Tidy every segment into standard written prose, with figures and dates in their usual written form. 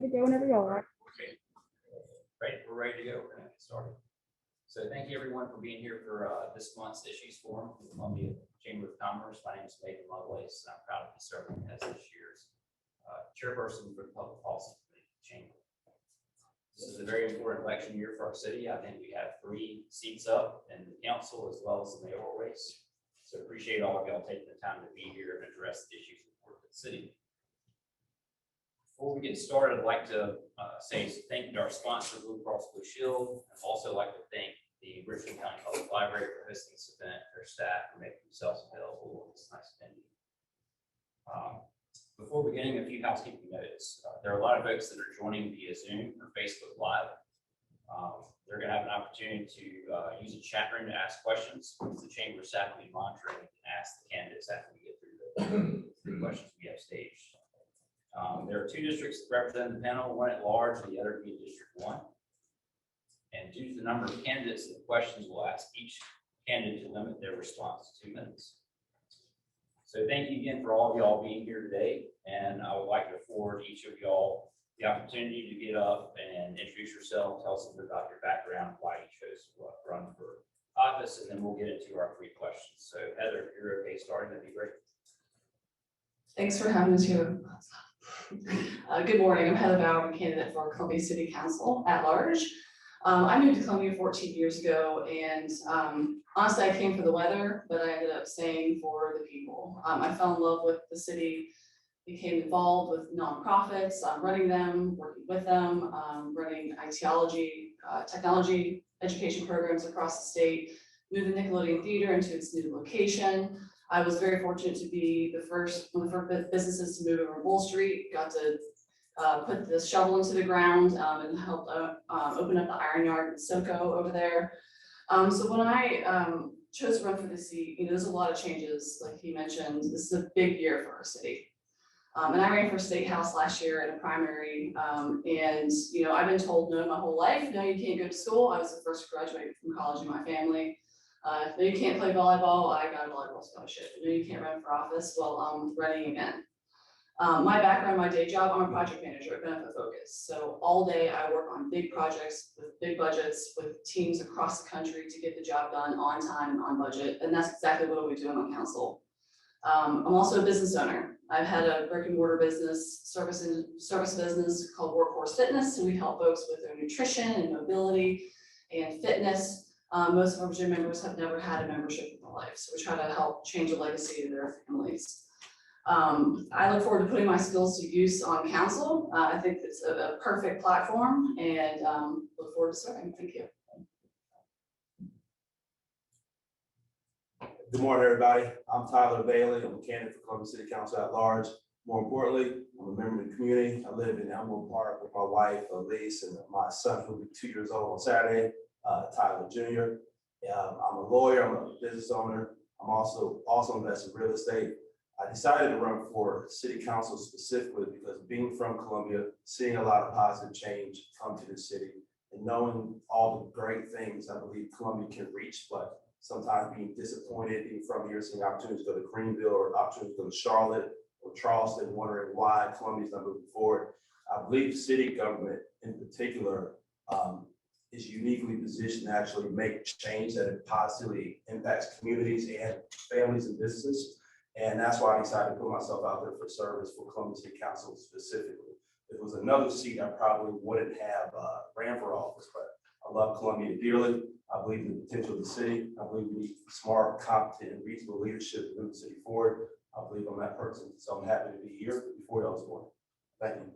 go whenever y'all are. Okay. Great, we're ready to go. We're gonna get started. So thank you everyone for being here for this month's Issues Forum from the Columbia Chamber of Commerce. My name is Megan Lovelace, and I'm proud to be serving as this year's chairperson for the Public Policy Committee of the Chamber. This is a very important election year for our city. I think we have 3 seats up in the council as well as the mayoral race. So appreciate all of y'all taking the time to be here and address the issues important to the city. Before we get started, I'd like to say thank you to our sponsor, Blue Cross Blue Shield. I'd also like to thank the Richmond County Public Library for hosting this event, their staff for making themselves available in this nice venue. Before beginning, a few housekeeping notes. There are a lot of folks that are joining via Zoom or Facebook Live. They're going to have an opportunity to use a chat room to ask questions. The chamber staff will be monitoring and ask the candidates after we get through the questions we have staged. There are 2 districts that represent the panel, one at large and the other being District 1. And due to the number of candidates, the questions will ask each candidate to limit their response to 2 minutes. So thank you again for all of y'all being here today. And I would like to afford each of y'all the opportunity to get up and introduce yourself, tell us a bit about your background, why you chose to run for office, and then we'll get into our 3 questions. So Heather, if you're okay starting, that'd be great. Thanks for having us here. Good morning. I'm Heather Bauer, candidate for Columbia City Council at large. I moved to Columbia 14 years ago, and honestly, I came for the weather, but I ended up staying for the people. I fell in love with the city, became involved with nonprofits, running them, working with them, running technology education programs across the state, moved the Nickelodeon Theater into its new location. I was very fortunate to be one of the first businesses to move over Bull Street, got to put the shovel into the ground and helped open up the iron yard in SoCo over there. So when I chose to run for the seat, there's a lot of changes, like he mentioned. This is a big year for our city. And I ran for state house last year in a primary, and I've been told no my whole life. No, you can't go to school. I was the first to graduate from college in my family. No, you can't play volleyball. I got a volleyball scholarship. No, you can't run for office. Well, I'm running again. My background, my day job, I'm a project manager at Benefit Focus. So all day I work on big projects with big budgets with teams across the country to get the job done on time and on budget. And that's exactly what we're doing on council. I'm also a business owner. I've had a brick and mortar business, service business called Workforce Fitness. And we help folks with their nutrition and mobility and fitness. Most of our gym members have never had a membership in their life. So we try to help change the legacy of their families. I look forward to putting my skills to use on council. I think it's a perfect platform, and look forward to serving. Thank you. Good morning, everybody. I'm Tyler Bailey. I'm a candidate for Columbia City Council at large. More importantly, I'm a member of the community. I live in Elmwood Park with my wife, Elise, and my son, who'll be 2 years old on Saturday, Tyler Jr. I'm a lawyer. I'm a business owner. I'm also invested in real estate. I decided to run for city council specifically because being from Columbia, seeing a lot of positive change come to the city, and knowing all the great things I believe Columbia can reach, but sometimes being disappointed, being from here, seeing opportunities to go to Greenville or opportunities to go to Charlotte or Charleston, wondering why Columbia's not moving forward. I believe city government in particular is uniquely positioned to actually make change that positively impacts communities and families and businesses. And that's why I decided to put myself out there for service for Columbia City Council specifically. If it was another seat, I probably wouldn't have ran for office, but I love Columbia dearly. I believe in the potential of the city. I believe we need smart, competent, and reasonable leadership to move the city forward. I believe I'm that person. So I'm happy to be here before y'all was born. Thank you.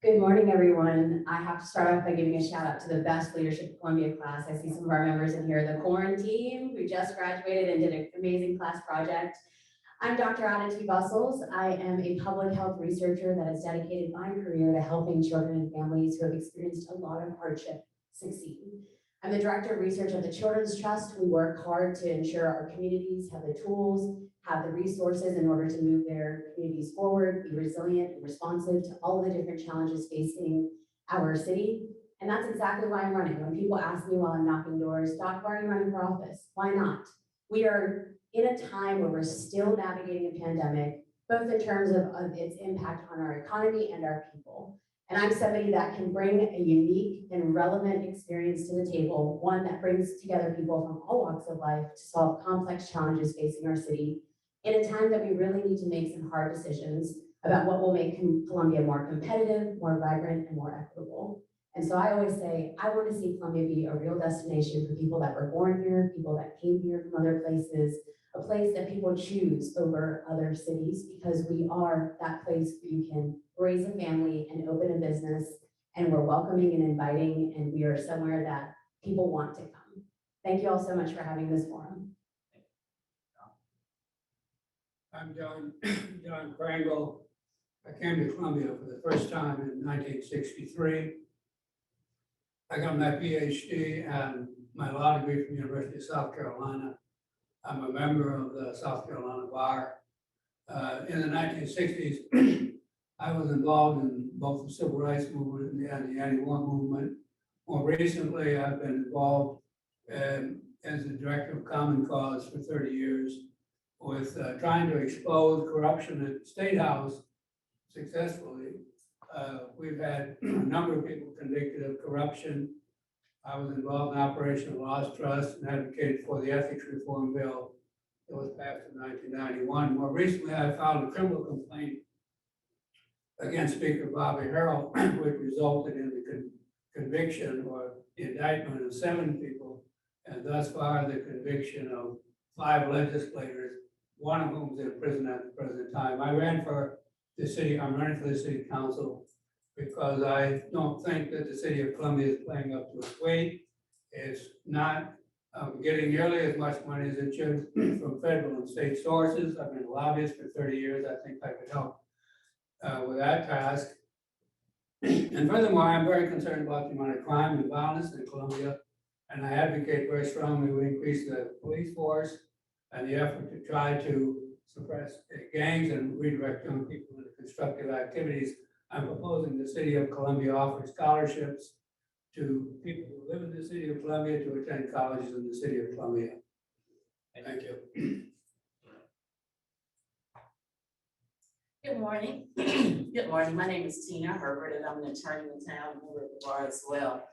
Good morning, everyone. I have to start off by giving a shout out to the best leadership Columbia class. I see some of our members in here, the quarantine, who just graduated and did an amazing class project. I'm Dr. Aditi Bustles. I am a public health researcher that has dedicated my career to helping children and families who have experienced a lot of hardship succeed. I'm the director of research at the Children's Trust. We work hard to ensure our communities have the tools, have the resources in order to move their communities forward, be resilient and responsive to all the different challenges facing our city. And that's exactly why I'm running. When people ask me while I'm knocking doors, Doc, why are you running for office? Why not? We are in a time where we're still navigating a pandemic. both in terms of its impact on our economy and our people. And I'm somebody that can bring a unique and relevant experience to the table, one that brings together people from all walks of life to solve complex challenges facing our city in a time that we really need to make some hard decisions about what will make Columbia more competitive, more vibrant, and more equitable. And so I always say, I want to see Columbia be a real destination for people that were born here, people that came here from other places, a place that people choose over other cities, because we are that place where you can raise a family and open a business, and we're welcoming and inviting, and we are somewhere that people want to come. Thank you all so much for having this forum. I'm John Krangle. I came to Columbia for the first time in 1963. I got my PhD and my law degree from the University of South Carolina. I'm a member of the South Carolina Bar. In the 1960s, I was involved in both the civil rights movement and the anti-war movement. More recently, I've been involved as the director of Common Cause for 30 years with trying to expose corruption at the State House successfully. We've had a number of people convicted of corruption. I was involved in Operation Lost Trust and advocated for the ethics reform bill that was passed in 1991. More recently, I filed a criminal complaint against Speaker Bobby Harrell, which resulted in the conviction or the indictment of 7 people, and thus far the conviction of 5 legislators, one of whom is in prison at the present time. I'm running for the city council because I don't think that the city of Columbia is playing up to its weight. It's not getting nearly as much money as it should from federal and state sources. I've been a lobbyist for 30 years. I think I could help with that task. And furthermore, I'm very concerned about the amount of crime and violence in Columbia, and I advocate very strongly we increase the police force and the effort to try to suppress gangs and redirect young people into constructive activities. I'm proposing the city of Columbia offer scholarships to people who live in the city of Columbia to attend colleges in the city of Columbia. Thank you. Good morning. Good morning. My name is Tina Herbert, and I'm an attorney in town, member of the bar as well.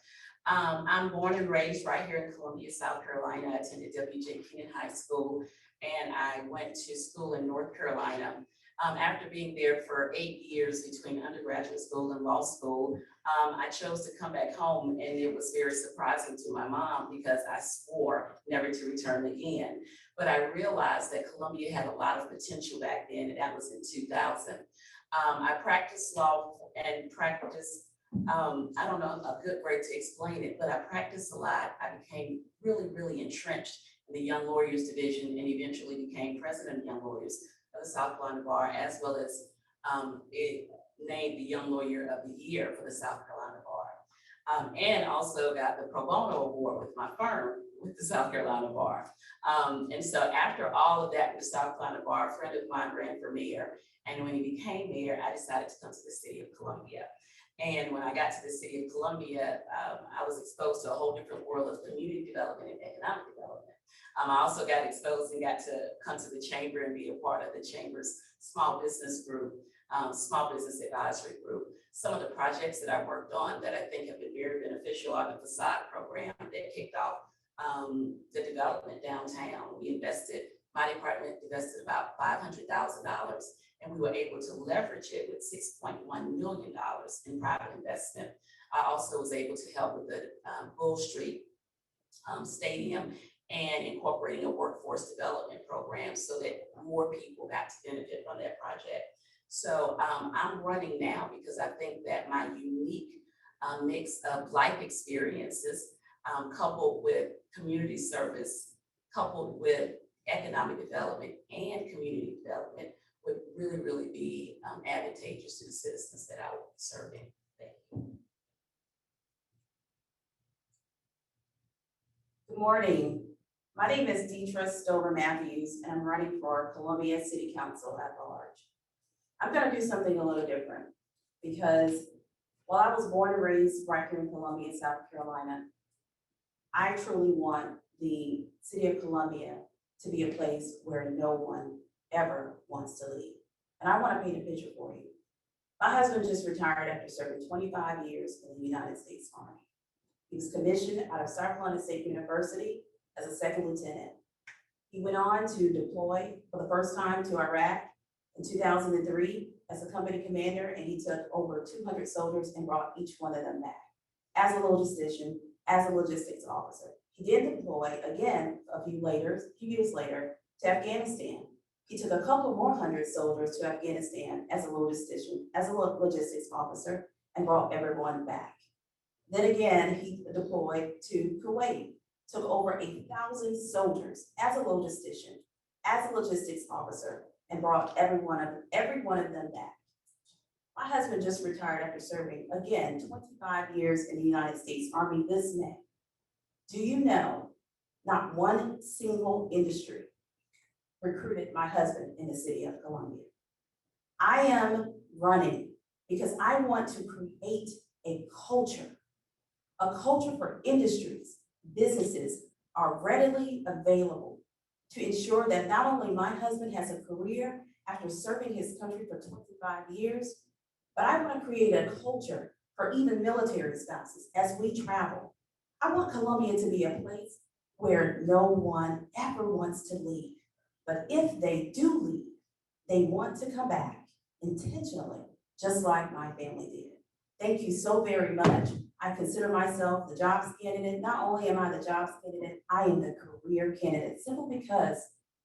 I'm born and raised right here in Columbia, South Carolina. I attended W.J. Keenan High School, and I went to school in North Carolina. After being there for 8 years between undergraduate school and law school, I chose to come back home, and it was very surprising to my mom because I swore never to return again. But I realized that Columbia had a lot of potential back then, and that was in 2000. I practiced law and practiced, I don't know a good way to explain it, but I practiced a lot. I became really, really entrenched in the Young Lawyers Division and eventually became president of Young Lawyers of the South Carolina Bar, as well as it named the Young Lawyer of the Year for the South Carolina Bar. And also got the Pro Bono Award with my firm with the South Carolina Bar. And so after all of that with the South Carolina Bar, a friend of mine ran for mayor. And when he became mayor, I decided to come to the city of Columbia. And when I got to the city of Columbia, I was exposed to a whole different world of community development and economic development. I also got exposed and got to come to the chamber and be a part of the chamber's small business group, small business advisory group. Some of the projects that I worked on that I think have been very beneficial are the facade program that kicked off the development downtown. My department invested about $500,000, and we were able to leverage it with $6.1 million in private investment. I also was able to help with the Bull Street Stadium and incorporating a workforce development program so that more people got to benefit from that project. So I'm running now because I think that my unique mix of life experiences coupled with community service, coupled with economic development and community development would really, really be advantageous to the citizens that I will be serving. Thank you. Good morning. My name is Deetra Stover Matthews, and I'm running for Columbia City Council at large. I'm going to do something a little different because while I was born and raised right here in Columbia, South Carolina, I truly want the city of Columbia to be a place where no one ever wants to leave. And I want to paint a picture for you. My husband just retired after serving 25 years in the United States Army. He was commissioned out of South Carolina State University as a second lieutenant. He went on to deploy for the first time to Iraq in 2003 as a company commander, and he took over 200 soldiers and brought each one of them back as a logistician, as a logistics officer. He then deployed again a few years later to Afghanistan. He took a couple more hundred soldiers to Afghanistan as a logistician, as a logistics officer, and brought everyone back. Then again, he deployed to Kuwait, took over 1,000 soldiers as a logistician, as a logistics officer, and brought every one of them back. My husband just retired after serving, again, 25 years in the United States Army this May. Do you know, not one single industry recruited my husband in the city of Columbia. I am running because I want to create a culture for industries, businesses are readily available to ensure that not only my husband has a career after serving his country for 25 years, but I want to create a culture for even military spouses as we travel. I want Columbia to be a place where no one ever wants to leave. But if they do leave, they want to come back intentionally, just like my family did. Thank you so very much. I consider myself the jobs candidate. Not only am I the jobs candidate, I am the career candidate, simply because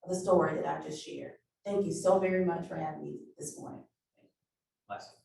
of the story that I just shared. Thank you so very much for having me this morning. Last.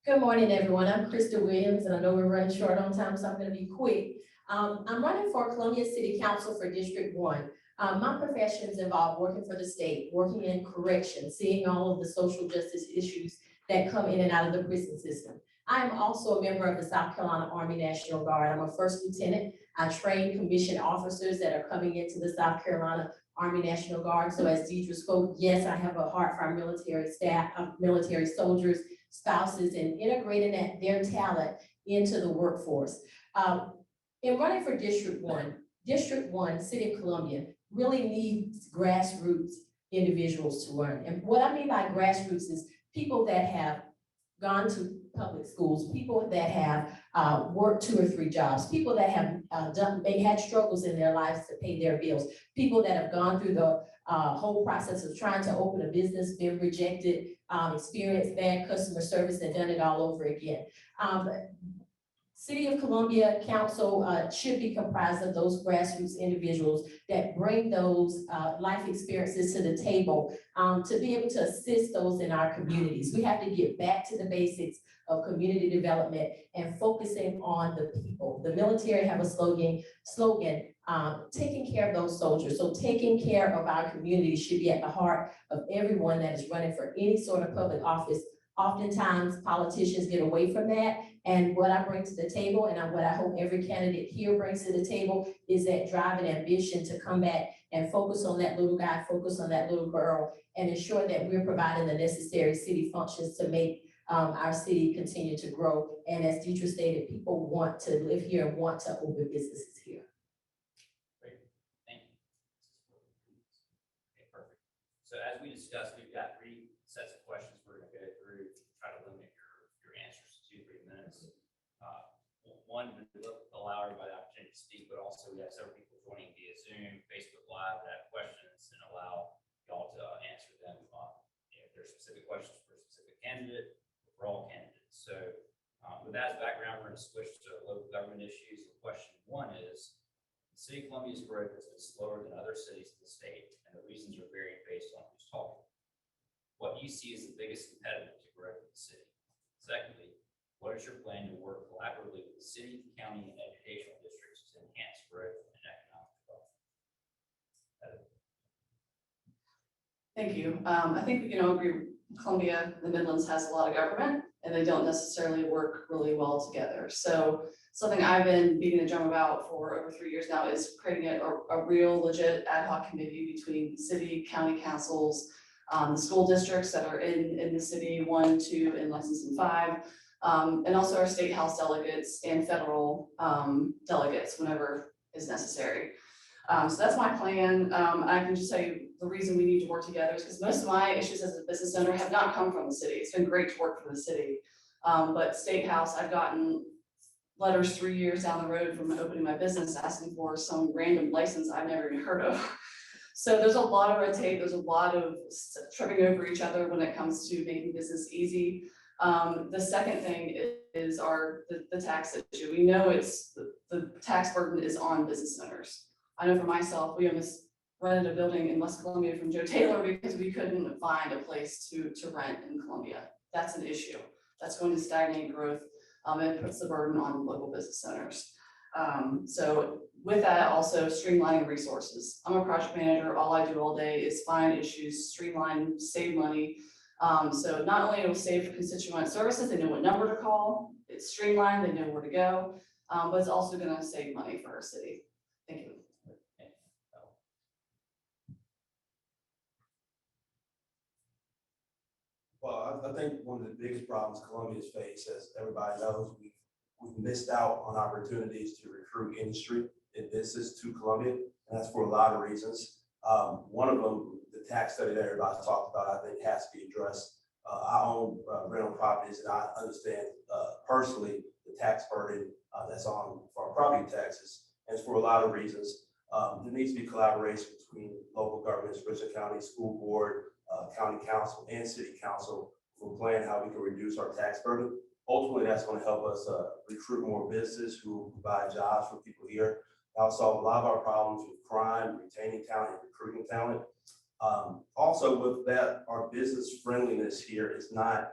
Good morning, everyone. I'm Krista Williams, and I know we're running short on time, so I'm going to be quick. I'm running for Columbia City Council for District 1. My professions involve working for the state, working in corrections, seeing all of the social justice issues that come in and out of the prison system. I am also a member of the South Carolina Army National Guard. I'm a first lieutenant. I train commissioned officers that are coming into the South Carolina Army National Guard. So as Deidre spoke, yes, I have a heart for our military staff, military soldiers, spouses, and integrating their talent into the workforce. In running for District 1, City of Columbia really needs grassroots individuals to run. And what I mean by grassroots is people that have gone to public schools, people that have worked 2 or 3 jobs, people that have had struggles in their lives to pay their bills, people that have gone through the whole process of trying to open a business, been rejected, experienced bad customer service, and done it all over again. City of Columbia Council should be comprised of those grassroots individuals that bring those life experiences to the table to be able to assist those in our communities. We have to get back to the basics of community development and focusing on the people. The military have a slogan, taking care of those soldiers. So taking care of our community should be at the heart of everyone that is running for any sort of public office. Oftentimes, politicians get away from that. And what I bring to the table, and what I hope every candidate here brings to the table, is that drive and ambition to come back and focus on that little guy, focus on that little girl, and ensure that we're providing the necessary city functions to make our city continue to grow. And as Deidre stated, people want to live here and want to open businesses here. Great, thank you. Okay, perfect. So as we discussed, we've got 3 sets of questions we're going to go through, try to limit your answers to 2 or 3 minutes. One, to allow everybody the opportunity to speak, but also we have several people joining via Zoom, Facebook Live that have questions, and allow y'all to answer them. If there's specific questions for a specific candidate, for all candidates. So with that as background, we're going to switch to local government issues. And question 1 is, the City of Columbia's growth has been slower than other cities in the state, and the reasons are varying based on who's talking. What do you see as the biggest impediment to growth in the city? Secondly, what is your plan to work collaboratively with the city, county, and educational districts to enhance growth and economic development? Thank you. I think we can all agree Columbia, the Midlands has a lot of government and they don't necessarily work really well together. So something I've been beating the drum about for over 3 years now is creating a real legit ad hoc committee between city, county councils, the school districts that are in the city, 1, 2, and Lexington 5, and also our state house delegates and federal delegates whenever is necessary. So that's my plan. I can just tell you the reason we need to work together is because most of my issues as a business owner have not come from the city. It's been great to work for the city. But State House, I've gotten letters 3 years down the road from opening my business asking for some random license I've never even heard of. So there's a lot of red tape, there's a lot of tripping over each other when it comes to making business easy. The second thing is the tax issue. We know the tax burden is on business owners. I know for myself, we almost rented a building in West Columbia from Joe Taylor because we couldn't find a place to rent in Columbia. That's an issue. That's going to stagnate growth. It puts the burden on local business owners. So with that, also streamlining resources. I'm a project manager. All I do all day is find issues, streamline, save money. So not only it will save constituent services, they know what number to call, it's streamlined, they know where to go, but it's also going to save money for our city. Thank you. Well, I think one of the biggest problems Columbia's faced, as everybody knows, we've missed out on opportunities to recruit industry and business to Columbia, and that's for a lot of reasons. One of them, the tax study that everybody's talked about, I think has to be addressed. I own rental properties, and I understand personally the tax burden that's on for our property taxes, and it's for a lot of reasons. There needs to be collaboration between local governments, Richland County School Board, County Council, and City Council for planning how we can reduce our tax burden. Ultimately, that's going to help us recruit more business who will provide jobs for people here. That'll solve a lot of our problems with crime, retaining talent, and recruiting talent. Also with that, our business friendliness here is not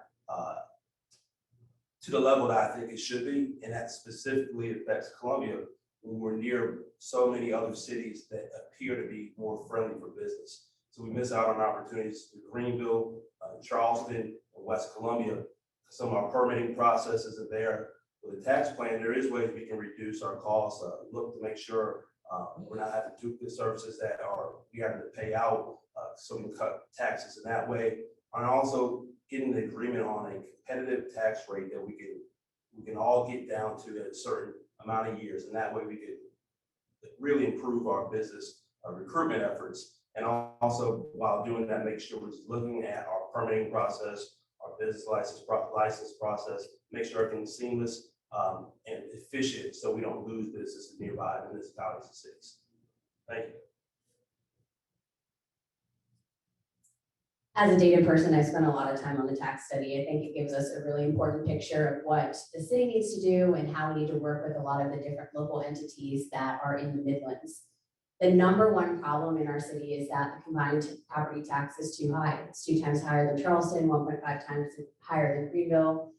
to the level that I think it should be, and that specifically affects Columbia when we're near so many other cities that appear to be more friendly for business. So we miss out on opportunities in Greenville, Charleston, and West Columbia. Some of our permitting processes are there. With the tax plan, there is ways we can reduce our costs, look to make sure we're not having duplicate services that we have to pay out, so we can cut taxes in that way. And also getting an agreement on a competitive tax rate that we can all get down to at a certain amount of years, and that way we could really improve our business recruitment efforts. And also, while doing that, make sure we're just looking at our permitting process, our business license process, make sure everything's seamless and efficient, so we don't lose business in nearby municipalities and cities. Thank you. As a data person, I spent a lot of time on the tax study. I think it gives us a really important picture of what the city needs to do and how we need to work with a lot of the different local entities that are in the Midlands. The number one problem in our city is that the combined property tax is too high. It's 2 times higher than Charleston, 1.5 times higher than Greenville.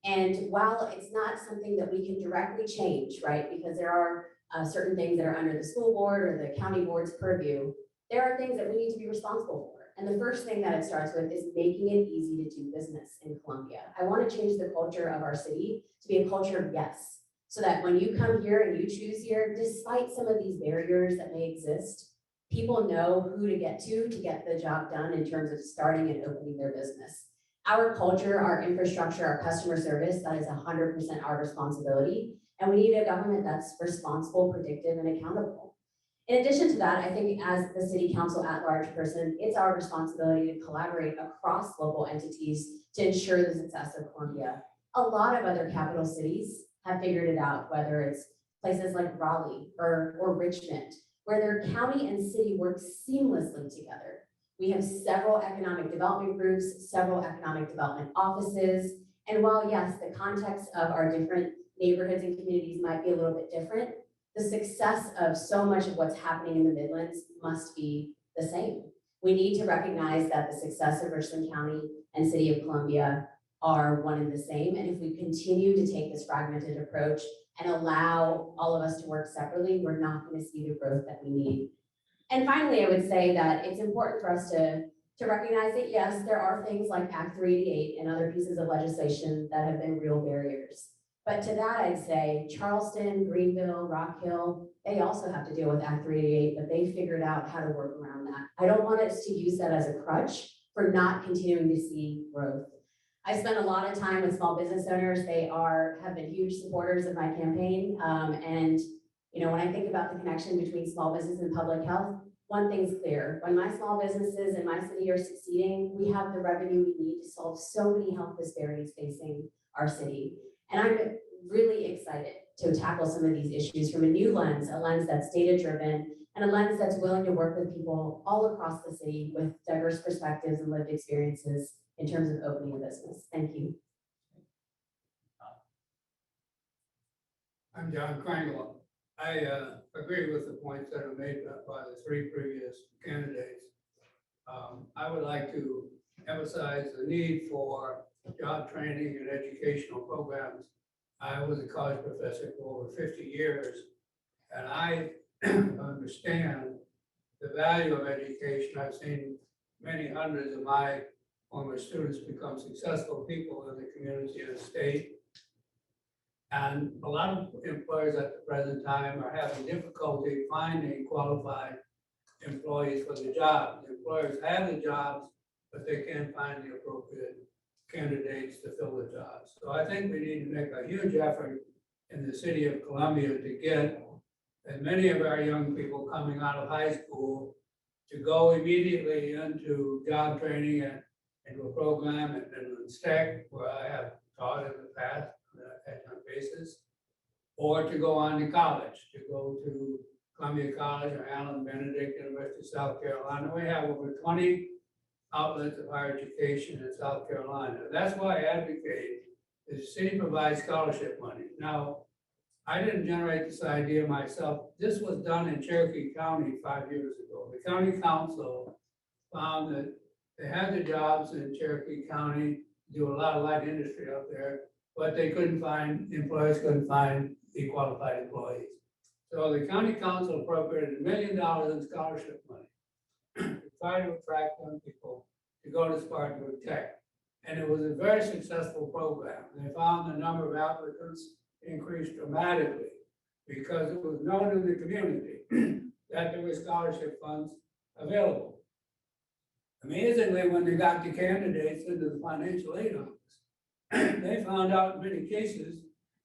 And while it's not something that we can directly change, right, because there are certain things that are under the school board or the county board's purview, there are things that we need to be responsible for. And the first thing that it starts with is making it easy to do business in Columbia. I want to change the culture of our city to be a culture of yes, so that when you come here and you choose here, despite some of these barriers that may exist, people know who to get the job done in terms of starting and opening their business. Our culture, our infrastructure, our customer service, that is 100% our responsibility. And we need a government that's responsible, predictive, and accountable. In addition to that, I think as the city council at-large person, it's our responsibility to collaborate across local entities to ensure the success of Columbia. A lot of other capital cities have figured it out, whether it's places like Raleigh or Richmond, where their county and city work seamlessly together. We have several economic development groups, several economic development offices, and while yes, the context of our different neighborhoods and communities might be a little bit different, the success of so much of what's happening in the Midlands must be the same. We need to recognize that the success of Richland County and City of Columbia are one and the same. And if we continue to take this fragmented approach and allow all of us to work separately, we're not going to see the growth that we need. And finally, I would say that it's important for us to recognize that yes, there are things like Act 388 and other pieces of legislation that have been real barriers. But to that, I'd say Charleston, Greenville, Rock Hill, they also have to deal with Act 388, but they figured out how to work around that. I don't want us to use that as a crutch for not continuing to see growth. I spent a lot of time with small business owners. They have been huge supporters of my campaign, and You know, when I think about the connection between small business and public health, one thing's clear, when my small businesses in my city are succeeding, we have the revenue we need to solve so many health disparities facing our city. And I'm really excited to tackle some of these issues from a new lens, a lens that's data-driven, and a lens that's willing to work with people all across the city with diverse perspectives and lived experiences in terms of opening a business. Thank you. I'm John Krangle. I agree with the points that are made by the three previous candidates. I would like to emphasize the need for job training and educational programs. I was a college professor for over 50 years, and I understand the value of education. I've seen many hundreds of my former students become successful people in the community and the state. And a lot of employers at the present time are having difficulty finding qualified employees for the job. The employers have the jobs, but they can't find the appropriate candidates to fill the jobs. So I think we need to make a huge effort in the city of Columbia to get as many of our young people coming out of high school to go immediately into job training and into a program at STEC, where I have taught in the past on an adjunct basis, or to go on to college, to go to Columbia College or Allen Benedict University of South Carolina. We have over 20 outlets of higher education in South Carolina. That's why I advocate the city provides scholarship money. Now, I didn't generate this idea myself. This was done in Cherokee County 5 years ago. The county council found that they had the jobs in Cherokee County, do a lot of light industry up there, but they couldn't find, employers couldn't find the qualified employees. So the county council appropriated $1 million in scholarship money to try to attract young people to go to Spartanburg Tech. And it was a very successful program. And they found the number of applicants increased dramatically because it was known in the community that there were scholarship funds available. Amazingly, when they got the candidates into the financial aid office, they found out in many cases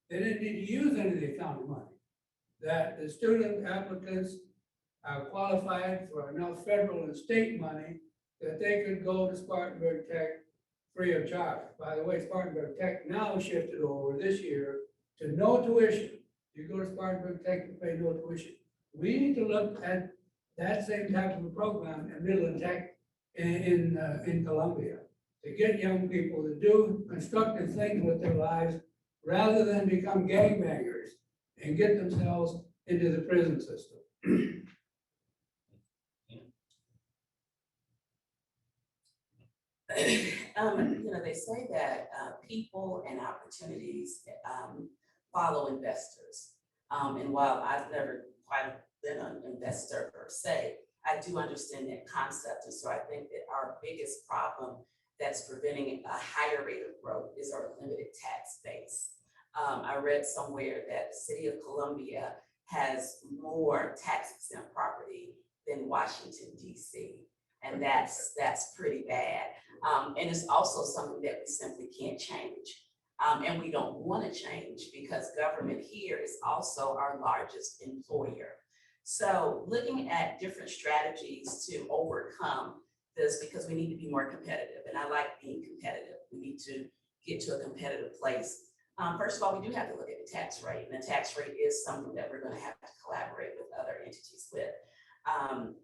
they didn't need to use any of the county money, that the student applicants are qualified for enough federal and state money that they could go to Spartanburg Tech free of charge. By the way, Spartanburg Tech now shifted over this year to no tuition. You go to Spartanburg Tech to pay no tuition. We need to look at that same type of a program at Midland Tech in Columbia, to get young people to do constructive things with their lives rather than become gangbangers and get themselves into the prison system. They say that people and opportunities follow investors. And while I've never quite been an investor per se, I do understand that concept. And so I think that our biggest problem that's preventing a higher rate of growth is our limited tax base. I read somewhere that the city of Columbia has more tax exempt property than Washington, DC. And that's pretty bad. And it's also something that we simply can't change. And we don't want to change because government here is also our largest employer. So looking at different strategies to overcome this, because we need to be more competitive. And I like being competitive. We need to get to a competitive place. First of all, we do have to look at the tax rate. And the tax rate is something that we're going to have to collaborate with other entities with.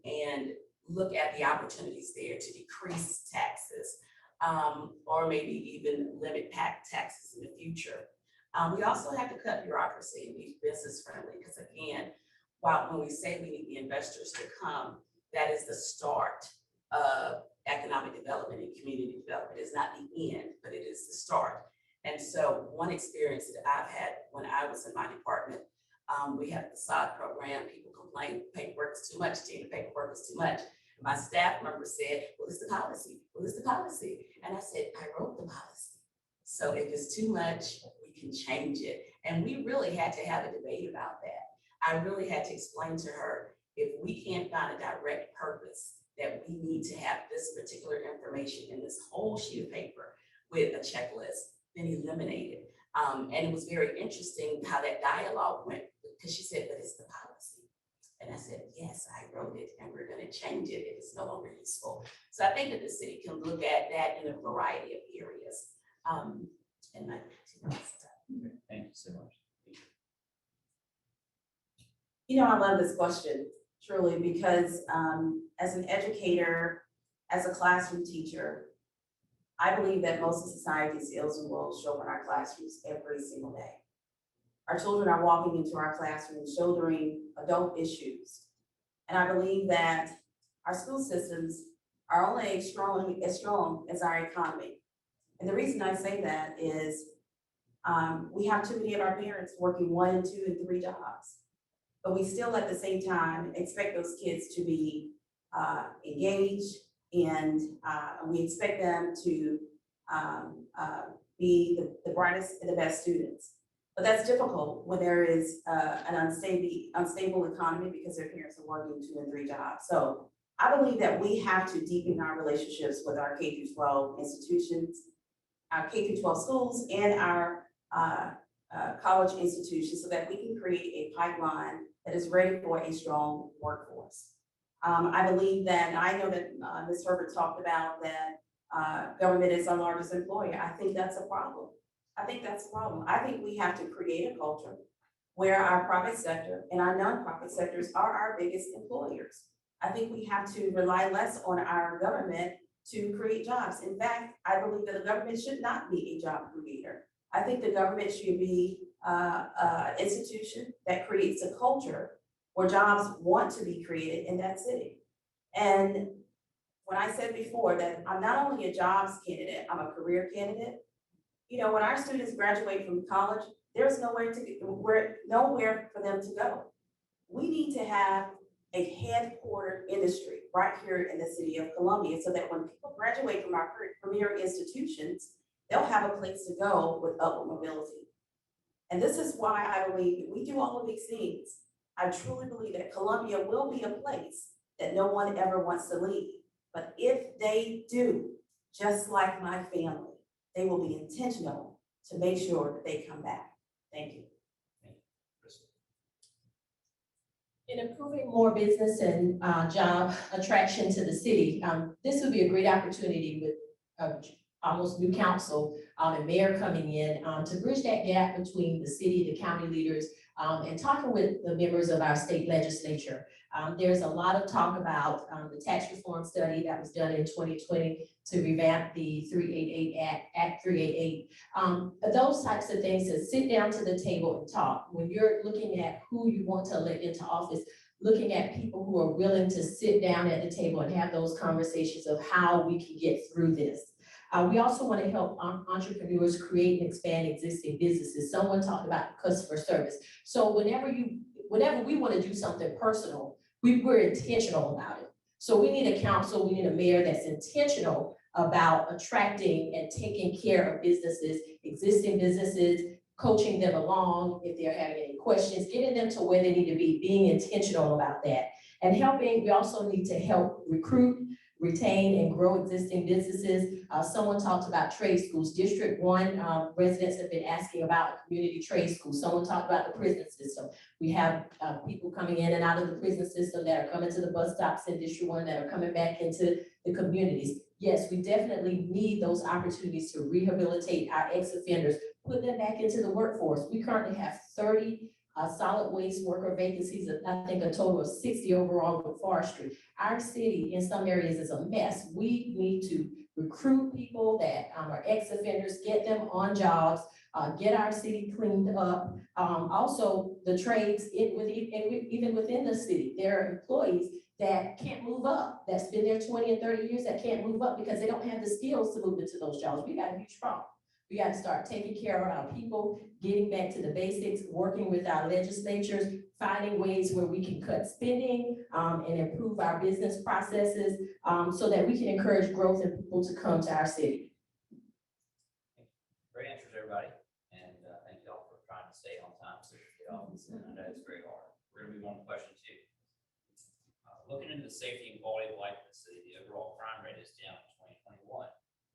And look at the opportunities there to decrease taxes, or maybe even limit taxes in the future. We also have to cut bureaucracy and be business friendly, because again, when we say we need the investors to come, that is the start of economic development and community development. It's not the end, but it is the start. And so one experience that I've had when I was in my department, we had a facade program. People complained paperwork is too much, Tina, paperwork is too much. My staff member said, well, it's the policy. Well, it's the policy. And I said, I wrote the policy. So if it's too much, we can change it. And we really had to have a debate about that. I really had to explain to her, if we can't find a direct purpose that we need to have this particular information in this whole sheet of paper with a checklist, then eliminate it. And it was very interesting how that dialogue went with Because she said, but it's the policy. And I said, yes, I wrote it and we're gonna change it if it's no longer useful. So I think that the city can look at that in a variety of areas. And I, Thank you so much. You know, I love this question, truly, because as an educator, as a classroom teacher, I believe that most of society's ills and woes show up in our classrooms every single day. Our children are walking into our classrooms shouldering adult issues. And I believe that our school systems are only as strong as our economy. And the reason I say that is we have too many of our parents working 1 and 2 and 3 jobs. But we still at the same time expect those kids to be engaged, and we expect them to be the brightest and the best students. But that's difficult when there is an unstable economy because their parents are working 2 and 3 jobs. So I believe that we have to deepen our relationships with our K-12 institutions, our K-12 schools, and our college institutions so that we can create a pipeline that is ready for a strong workforce. I believe that, and I know that Ms. Herbert talked about that government is our largest employer. I think that's a problem. I think we have to create a culture where our private sector and our nonprofit sectors are our biggest employers. I think we have to rely less on our government to create jobs. In fact, I believe that the government should not be a job creator. I think the government should be an institution that creates a culture where jobs want to be created in that city. And when I said before that I'm not only a jobs candidate, I'm a career candidate. You know, when our students graduate from college, there's nowhere for them to go. We need to have a headquartered industry right here in the city of Columbia so that when people graduate from our premier institutions, they'll have a place to go with upward mobility. And this is why I believe we do all of these things. I truly believe that Columbia will be a place that no one ever wants to leave. But if they do, just like my family, they will be intentional to make sure that they come back. Thank you. In improving more business and job attraction to the city, this would be a great opportunity with almost new council and mayor coming in to bridge that gap between the city, the county leaders, and talking with the members of our state legislature. There's a lot of talk about the tax reform study that was done in 2020 to revamp the 388 Act 388. Those types of things, to sit down to the table and talk. When you're looking at who you want to elect into office, looking at people who are willing to sit down at the table and have those conversations of how we can get through this. We also want to help entrepreneurs create and expand existing businesses. Someone talked about customer service. So whenever we want to do something personal, we're intentional about it. So we need a council, we need a mayor that's intentional about attracting and taking care of businesses, existing businesses, coaching them along if they're having any questions, getting them to where they need to be, being intentional about that. And we also need to help recruit, retain, and grow existing businesses. Someone talked about trade schools. District 1 residents have been asking about a community trade school. Someone talked about the prison system. We have people coming in and out of the prison system that are coming to the bus stops in District 1 that are coming back into the communities. Yes, we definitely need those opportunities to rehabilitate our ex-offenders, put them back into the workforce. We currently have 30 solid waste worker vacancies, I think a total of 60 overall with forestry. Our city in some areas is a mess. We need to recruit people that are ex-offenders, get them on jobs, get our city cleaned up. Also, the trades, even within the city, there are employees that can't move up, that's been there 20 and 30 years that can't move up because they don't have the skills to move into those jobs. We got a huge problem. We got to start taking care of our people, getting back to the basics, working with our legislatures, finding ways where we can cut spending and improve our business processes so that we can encourage growth and people to come to our city. Great answers, everybody. And thank you all for trying to stay on time so we can get off this. I know it's very hard. We're going to move on to question 2. Looking into the safety and quality of life in the city, the overall crime rate is down in 2021.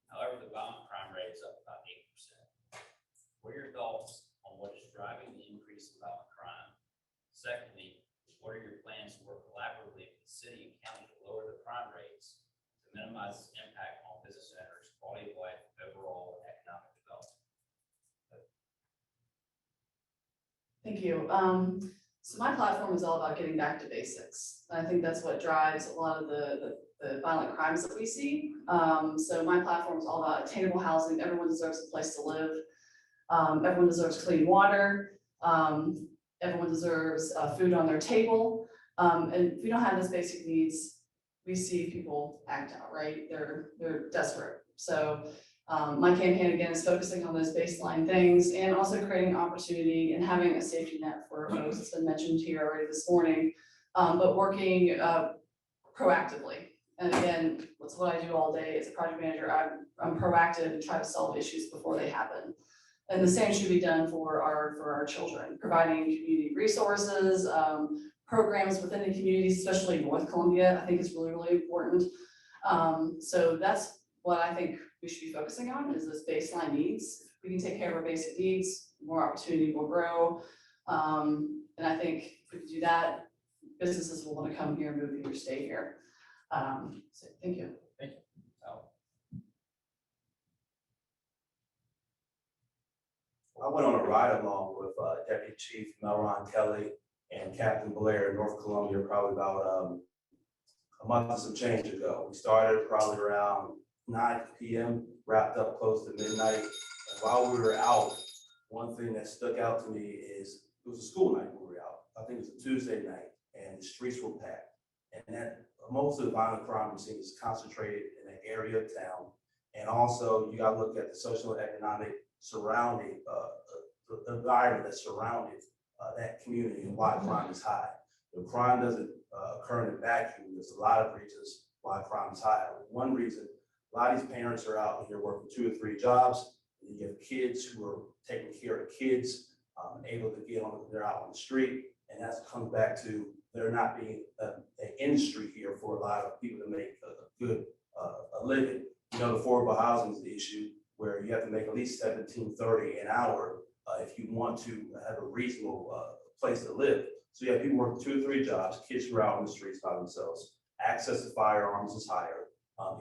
However, the violent crime rate is up about 8%. What are your thoughts on what is driving the increase in violent crime? Secondly, what are your plans to work collaboratively with the city and county to lower the crime rates, to minimize its impact on business owners, quality of life, and overall economic development? Thank you. So my platform is all about getting back to basics. I think that's what drives a lot of the violent crimes that we see. So my platform is all about attainable housing. Everyone deserves a place to live. Everyone deserves clean water. Everyone deserves food on their table. And if we don't have those basic needs, we see people act out, right? They're desperate. So my campaign again is focusing on those baseline things and also creating opportunity and having a safety net for folks. It's been mentioned here already this morning, but working proactively. And again, that's what I do all day as a project manager. I'm proactive and try to solve issues before they happen. And the same should be done for our children, providing community resources, programs within the communities, especially North Columbia, I think is really, really important. So that's what I think we should be focusing on is those baseline needs. If we can take care of our basic needs, more opportunity will grow. And I think if we can do that, businesses will want to come here, move here, stay here. So thank you. Thank you. I went on a ride along with Deputy Chief Melron Kelly and Captain Blair in North Columbia probably about a month and some change ago. We started probably around 9 p.m., wrapped up close to midnight. And while we were out, one thing that stuck out to me is it was a school night we were out. I think it was a Tuesday night, and the streets were packed. And that most of the violent crime we're seeing is concentrated in an area of town. And also, you got to look at the social and economic surrounding, the environment that surrounded that community and why crime is high. The crime doesn't occur in a vacuum. There's a lot of reasons why crime is high. One reason, a lot of these parents are out here working 2 or 3 jobs. And you have kids who are taking care of kids, able to get on, they're out on the street. And that comes back to there not being an industry here for a lot of people to make a good a living. You know, the affordable housing is the issue where you have to make at least $17.30 an hour if you want to have a reasonable place to live. So you have people working 2 or 3 jobs, kids who are out on the streets by themselves. Access to firearms is higher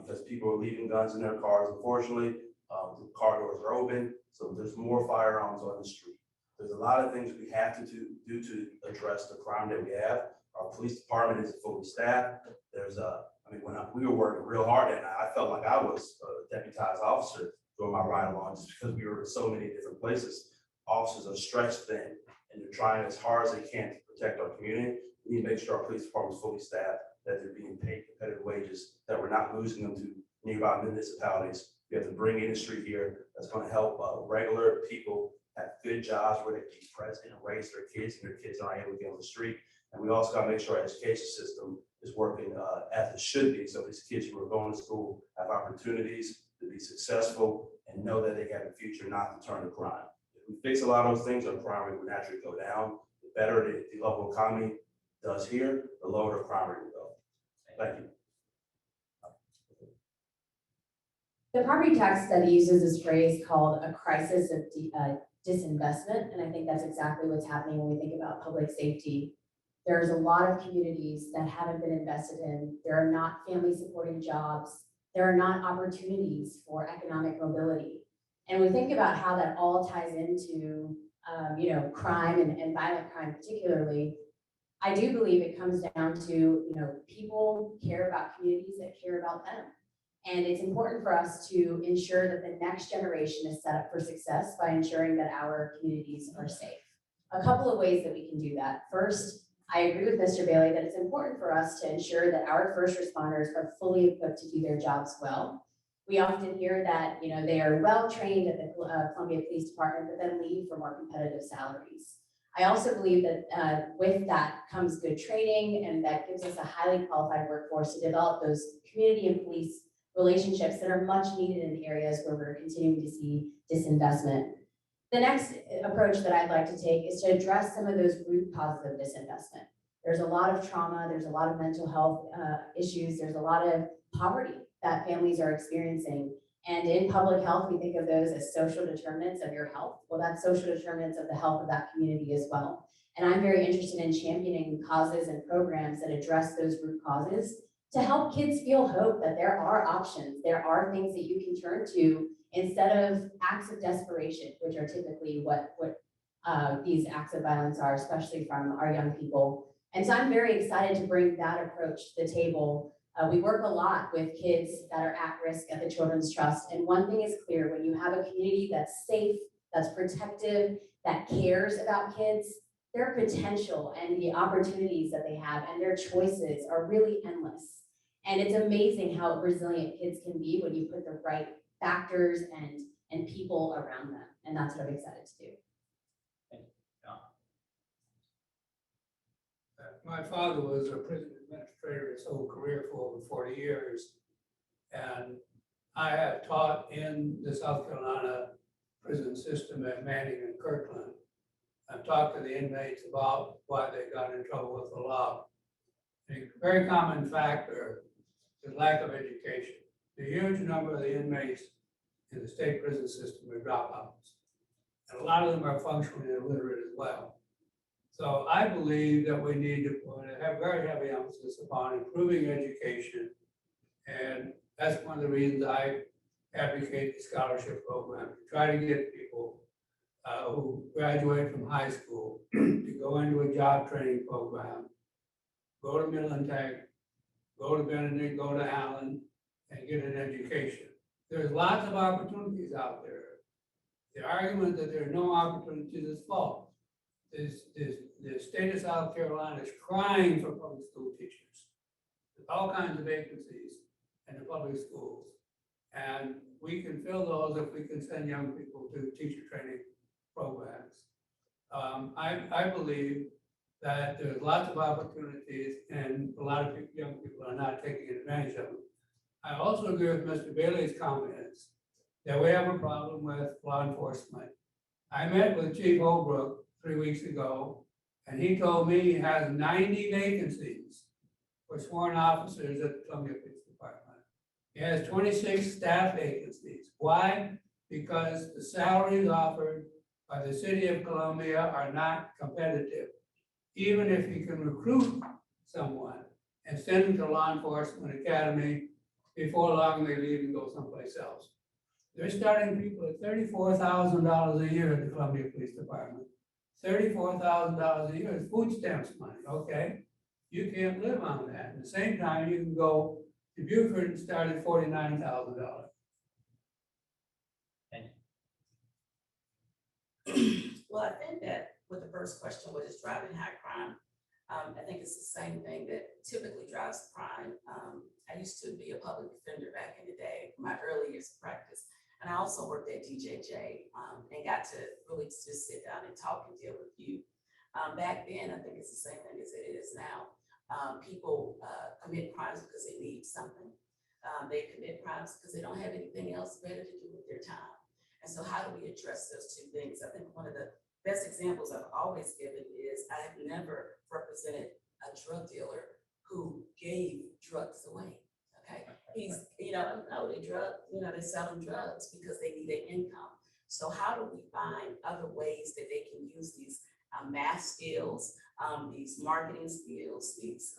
because people are leaving guns in their cars. Unfortunately, the car doors are open, so there's more firearms on the street. There's a lot of things we have to do to address the crime that we have. Our police department is fully staffed. There's when we were working real hard that night, I felt like I was a deputized officer during my ride along just because we were in so many different places. Officers are stretched thin and they're trying as hard as they can to protect our community. We need to make sure our police department is fully staffed, that they're being paid competitive wages, that we're not losing them to nearby municipalities. We have to bring industry here that's going to help regular people have good jobs where they can be present and raise their kids, and their kids aren't able to get on the street. And we also got to make sure our education system is working as it should be. So these kids who are going to school have opportunities to be successful and know that they have a future, not to turn to crime. If we fix a lot of those things, our crime rate will naturally go down. The better the local economy does here, the lower the crime rate will go. Thank you. The property tax study uses this phrase called a crisis of disinvestment, and I think that's exactly what's happening when we think about public safety. There's a lot of communities that haven't been invested in. There are not family supporting jobs. There are not opportunities for economic mobility. And we think about how that all ties into crime and violent crime particularly. I do believe it comes down to, people care about communities that care about them. And it's important for us to ensure that the next generation is set up for success by ensuring that our communities are safe. A couple of ways that we can do that. First, I agree with Mr. Bailey that it's important for us to ensure that our first responders are fully equipped to do their jobs well. We often hear that, they are well trained at the Columbia Police Department, but then leave for more competitive salaries. I also believe that with that comes good training, and that gives us a highly qualified workforce to develop those community and police relationships that are much needed in areas where we're continuing to see disinvestment. The next approach that I'd like to take is to address some of those root causes of disinvestment. There's a lot of trauma, there's a lot of mental health issues, there's a lot of poverty that families are experiencing. And in public health, we think of those as social determinants of your health. Well, that's social determinants of the health of that community as well. And I'm very interested in championing causes and programs that address those root causes to help kids feel hope that there are options, there are things that you can turn to instead of acts of desperation, which are typically what these acts of violence are, especially from our young people. And so I'm very excited to bring that approach to the table. We work a lot with kids that are at risk at the Children's Trust. And one thing is clear, when you have a community that's safe, that's protective, that cares about kids, their potential and the opportunities that they have and their choices are really endless. And it's amazing how resilient kids can be when you put the right factors and people around them. And that's what I'm excited to do. My father was a prison administrator his whole career for over 40 years. And I have taught in the South Carolina prison system at Manning and Kirkland. I've talked to the inmates about why they got in trouble with the law. A very common factor is lack of education. The huge number of the inmates in the state prison system are dropouts. And a lot of them are functionally illiterate as well. So I believe that we need to have very heavy emphasis upon improving education. And that's one of the reasons I advocate the scholarship program, to try to get people who graduate from high school to go into a job training program, go to Midland Tech, go to Benedict, go to Allen, and get an education. There's lots of opportunities out there. The argument that there are no opportunities is false. The state of South Carolina is crying for public school teachers. There's all kinds of vacancies in the public schools. And we can fill those if we can send young people to teacher training programs. I believe that there's lots of opportunities and a lot of young people are not taking advantage of them. I also agree with Mr. Bailey's comments that we have a problem with law enforcement. I met with Chief Holbrook 3 weeks ago, and he told me he has 90 vacancies for sworn officers at the Columbia Police Department. He has 26 staff vacancies. Why? Because the salaries offered by the city of Columbia are not competitive. Even if you can recruit someone and send them to law enforcement academy, before long they leave and go someplace else. They're starting people at $34,000 a year at the Columbia Police Department. $34,000 a year is food stamps money, okay? You can't live on that. At the same time, you can go to Beaufort and start at $49,000. Well, I think that with the first question, what is driving high crime? I think it's the same thing that typically drives crime. I used to be a public defender back in the day, my early years of practice. And I also worked at DJJ and got to really just sit down and talk and deal with youth. Back then, I think it's the same thing as it is now. People commit crimes because they need something. They commit crimes because they don't have anything else better to do with their time. And so how do we address those two things? I think one of the best examples I've always given is I have never represented a drug dealer who gave drugs away. Okay, he's, no, they they sell them drugs because they need an income. So how do we find other ways that they can use these math skills, these marketing skills, these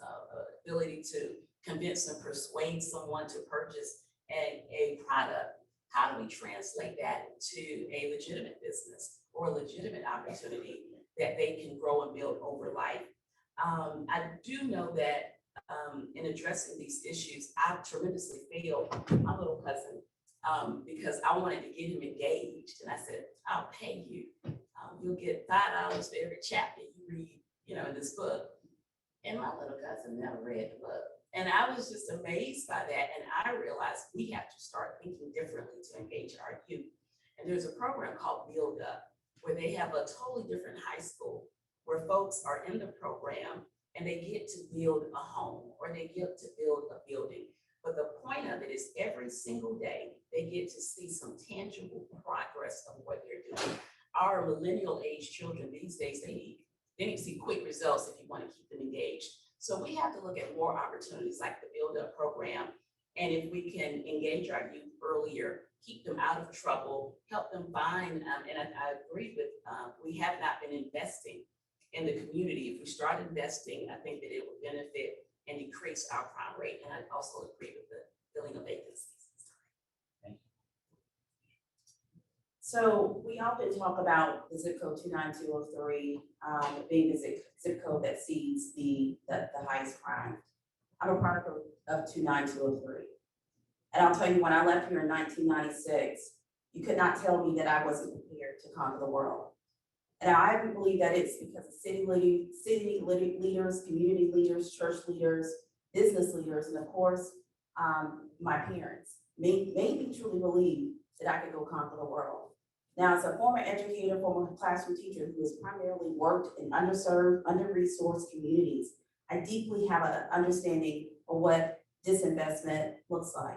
ability to convince and persuade someone to purchase a product? How do we translate that to a legitimate business or a legitimate opportunity that they can grow and build over life? I do know that in addressing these issues, I tremendously failed my little cousin because I wanted to get him engaged. And I said, I'll pay you. You'll get $5 for every chapter you read, in this book. And my little cousin never read the book. And I was just amazed by that. And I realized we have to start thinking differently to engage our youth. And there's a program called Build Up, where they have a totally different high school where folks are in the program and they get to build a home or they get to build a building. But the point of it is every single day, they get to see some tangible progress of what they're doing. Our millennial age children these days, they need to see quick results if you want to keep them engaged. So we have to look at more opportunities like the Build Up program. And if we can engage our youth earlier, keep them out of trouble, help them find, and I agree with, we have not been investing in the community. If we start investing, I think that it will benefit and decrease our crime rate. And I also agree with the filling of vacancies. So we often talk about the zip code 29203 being the zip code that sees the highest crime. I'm a product of 29203. And I'll tell you, when I left here in 1996, you could not tell me that I wasn't prepared to conquer the world. And I believe that it's because of city leaders, community leaders, church leaders, business leaders, and of course, my parents made me truly believe that I could go conquer the world. Now, as a former educator, former classroom teacher who has primarily worked in underserved, under-resourced communities, I deeply have an understanding of what disinvestment looks like.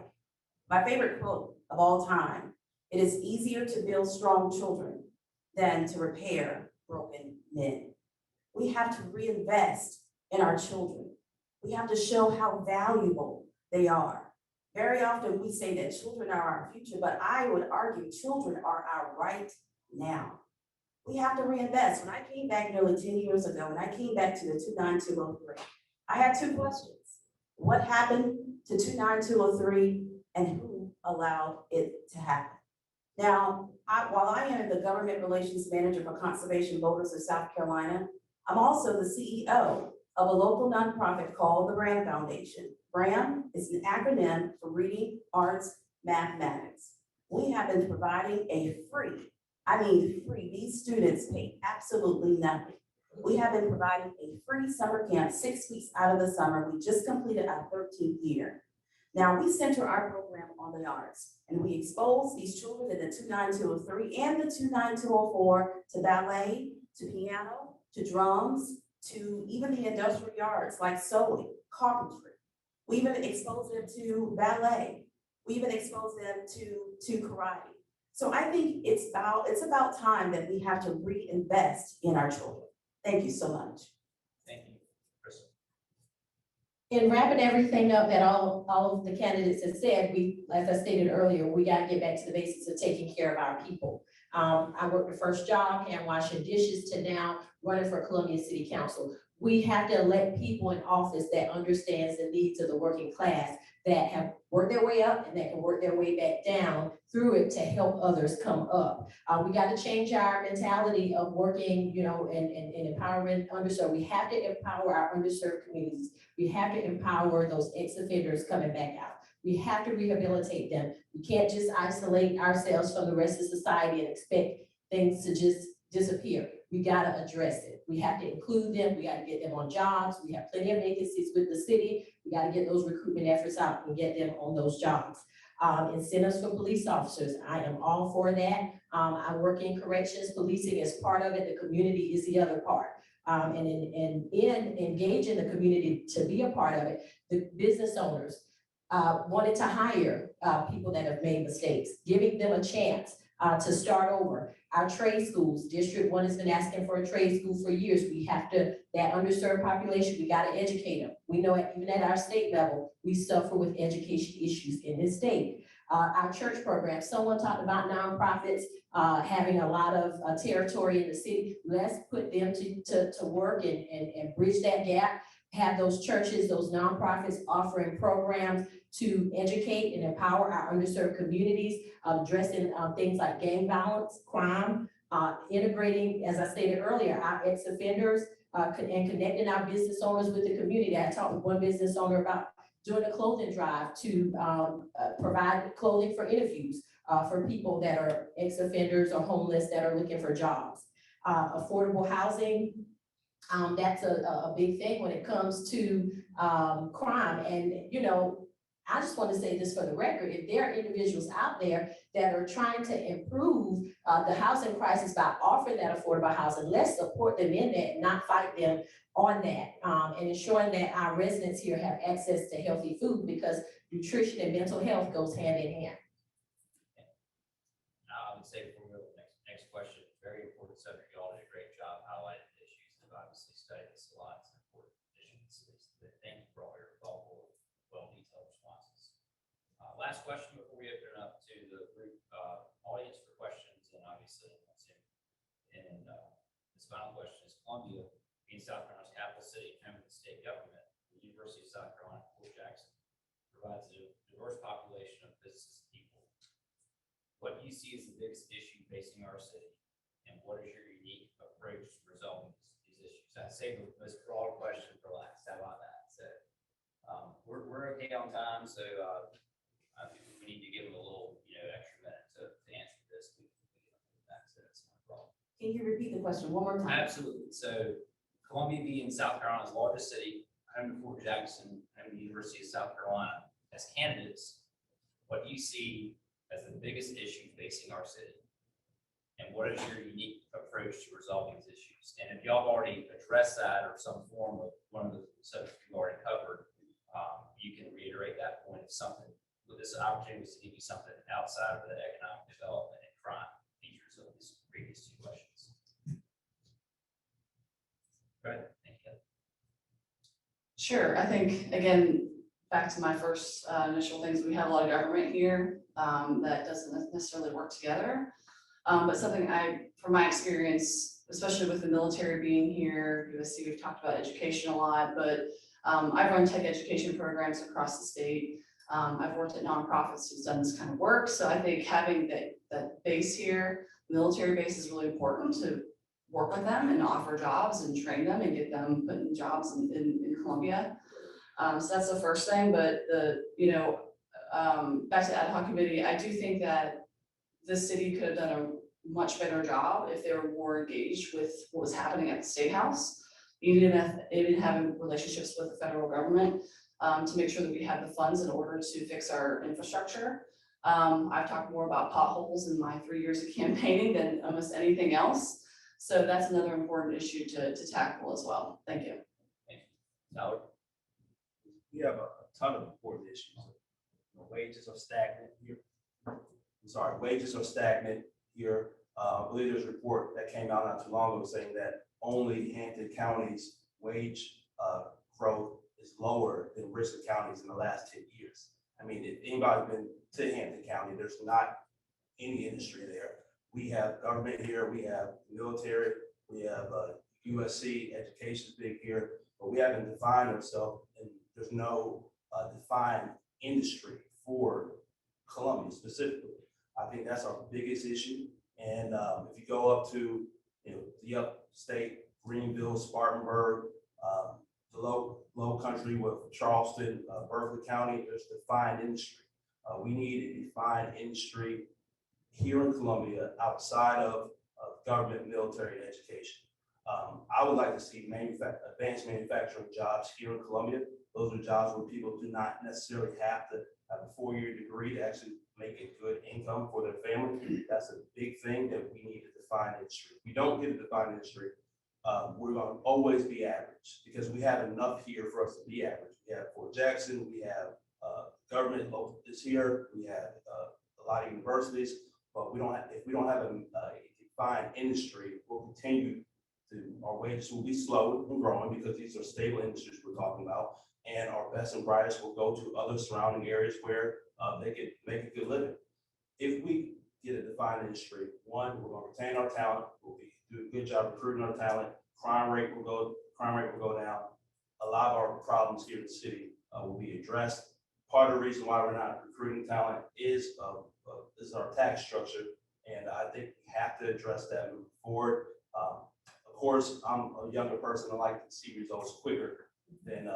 My favorite quote of all time: "It is easier to build strong children than to repair broken men." We have to reinvest in our children. We have to show how valuable they are. Very often we say that children are our future, but I would argue children are our right now. We have to reinvest. When I came back nearly 10 years ago, when I came back to the 29203, I had two questions. What happened to 29203 and who allowed it to happen? Now, while I am the government relations manager for Conservation Voters of South Carolina, I'm also the CEO of a local nonprofit called the BRAM Foundation. BRAM is an acronym for Reading, Arts, Mathematics. We have been providing a free, these students pay absolutely nothing. We have been providing a free summer camp 6 weeks out of the summer. We just completed our 13th year. Now, we center our program on the arts, and we expose these children in the 29203 and the 29204 to ballet, to piano, to drums, to even the industrial arts like sewing, carpentry. We even expose them to ballet. We even expose them to karate. So I think it's about time that we have to reinvest in our children. Thank you so much. Thank you, Krista. In wrapping everything up that all of the candidates have said, as I stated earlier, we gotta get back to the basics of taking care of our people. I worked the first job, hand washing dishes, to now running for Columbia City Council. We have to elect people in office that understands the needs of the working class, that have worked their way up and that can work their way back down through it to help others come up. We got to change our mentality of working, and empowering underserved. We have to empower our underserved communities. We have to empower those ex-offenders coming back out. We have to rehabilitate them. We can't just isolate ourselves from the rest of society and expect things to just disappear. We gotta address it. We have to include them. We gotta get them on jobs. We have plenty of vacancies with the city. We gotta get those recruitment efforts out and get them on those jobs. Incentives for police officers, I am all for that. I work in corrections. Policing is part of it. The community is the other part. And in engaging the community to be a part of it, the business owners wanted to hire people that have made mistakes, giving them a chance to start over. Our trade schools, District 1 has been asking for a trade school for years. We have to, that underserved population, we got to educate them. We know even at our state level, we suffer with education issues in this state. Our church program, someone talked about nonprofits having a lot of territory in the city. Let's put them to work and bridge that gap. Have those churches, those nonprofits offering programs to educate and empower our underserved communities, addressing things like gang violence, crime, integrating, as I stated earlier, our ex-offenders and connecting our business owners with the community. I talked with one business owner about doing a clothing drive to provide clothing for interviews for people that are ex-offenders or homeless that are looking for jobs. Affordable housing, that's a big thing when it comes to crime. And, I just want to say this for the record: if there are individuals out there that are trying to improve the housing crisis by offering that affordable housing, let's support them in that, not fight them on that, and ensuring that our residents here have access to healthy food, because nutrition and mental health goes hand in hand. I would say before we go to the next question, very important subject. You all did a great job highlighting the issues and have obviously studied this a lot. It's an important issue. Thank you for all your thoughtful, well-detailed responses. Last question before we open it up to the group final question is Columbia, being South Carolina's capital city, home of the state government, the University of South Carolina, Fort Jackson, provides a diverse population of business people. What do you see as the biggest issue facing our city, and what is your unique approach to resolving these issues? I saved the most broad question for last. How about that? So we're okay on time, so I think we need to give them a little, extra minute to answer this. We can get back to that. That's no problem. Can you repeat the question one more time? Absolutely. So Columbia being South Carolina's largest city, home to Fort Jackson, home to the University of South Carolina, as candidates, what do you see as the biggest issue facing our city? And what is your unique approach to resolving these issues? And if y'all have already addressed that or some form of one of the subjects you've already covered, you can reiterate that point of something. With this opportunity to give you something outside of the economic development and crime features of these previous two questions. Go ahead. Thank you. Sure, I think, again, back to my first initial things, we have a lot of government here that doesn't necessarily work together. But something from my experience, especially with the military being here, USC, we've talked about education a lot, but I've run tech education programs across the state. I've worked at nonprofits who's done this kind of work. So I think having that base here, military base, is really important to work with them and offer jobs and train them and get them put in jobs in Columbia. So that's the first thing, but back to ad hoc committee, I do think that the city could have done a much better job if they were more engaged with what was happening at the State House, even having relationships with the federal government to make sure that we have the funds in order to fix our infrastructure. I've talked more about potholes in my 3 years of campaigning than almost anything else. So that's another important issue to tackle as well. Thank you. Howard? We have a ton of important issues. Wages are stagnant here. Wages are stagnant here. I believe there's a report that came out not too long ago saying that only Hampton County's wage growth is lower than Richland County's in the last 10 years. I mean, if anybody's been to Hampton County, there's not any industry there. We have government here, we have military, we have USC, education's big here, but we haven't defined ourselves, and there's no defined industry for Columbia specifically. I think that's our biggest issue. And if you go up to the upstate, Greenville, Spartanburg, the low country with Charleston, Berkeley County, there's defined industry. We need a defined industry here in Columbia outside of government, military, and education. I would like to see advanced manufacturing jobs here in Columbia. Those are jobs where people do not necessarily have to have a 4-year degree to actually make a good income for their family. That's a big thing that we need to define industry. If we don't get a defined industry, we're going to always be average because we have enough here for us to be average. We have Fort Jackson, we have government is here, we have a lot of universities, but if we don't have a defined industry, we'll continue our wages will be slow and growing because these are stable industries we're talking about, and our best and brightest will go to other surrounding areas where they can make a good living. If we get a defined industry, one, we're going to retain our talent, we'll do a good job recruiting our talent, crime rate will go down. A lot of our problems here in the city will be addressed. Part of the reason why we're not recruiting talent is our tax structure, and I think we have to address that moving forward. Of course, I'm a younger person. I like to see results quicker than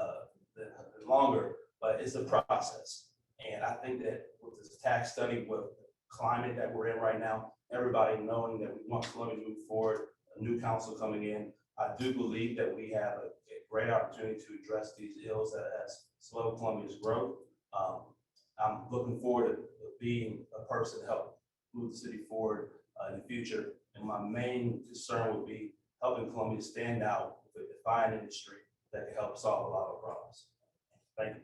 longer, but it's a process. And I think that with this tax study, with the climate that we're in right now, everybody knowing that we want Columbia to move forward, a new council coming in, I do believe that we have a great opportunity to address these ills that has slowed Columbia's growth. I'm looking forward to being a person to help move the city forward in the future. And my main concern would be helping Columbia stand out with a defined industry that can help solve a lot of problems. Thank you.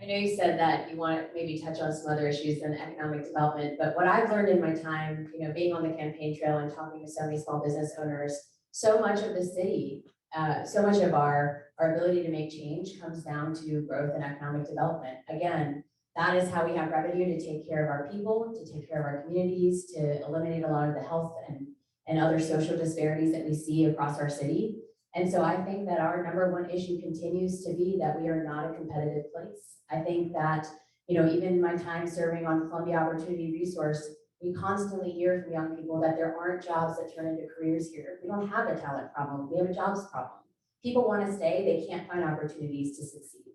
I know you said that you want to maybe touch on some other issues than economic development, but what I've learned in my time, being on the campaign trail and talking to so many small business owners, so much of the city, so much of our ability to make change comes down to growth and economic development. Again, that is how we have revenue to take care of our people, to take care of our communities, to eliminate a lot of the health and and other social disparities that we see across our city. And so I think that our number one issue continues to be that we are not a competitive place. I think that, even my time serving on Columbia Opportunity Resource, we constantly hear from young people that there aren't jobs that turn into careers here. We don't have a talent problem, we have a jobs problem. People want to stay, they can't find opportunities to succeed.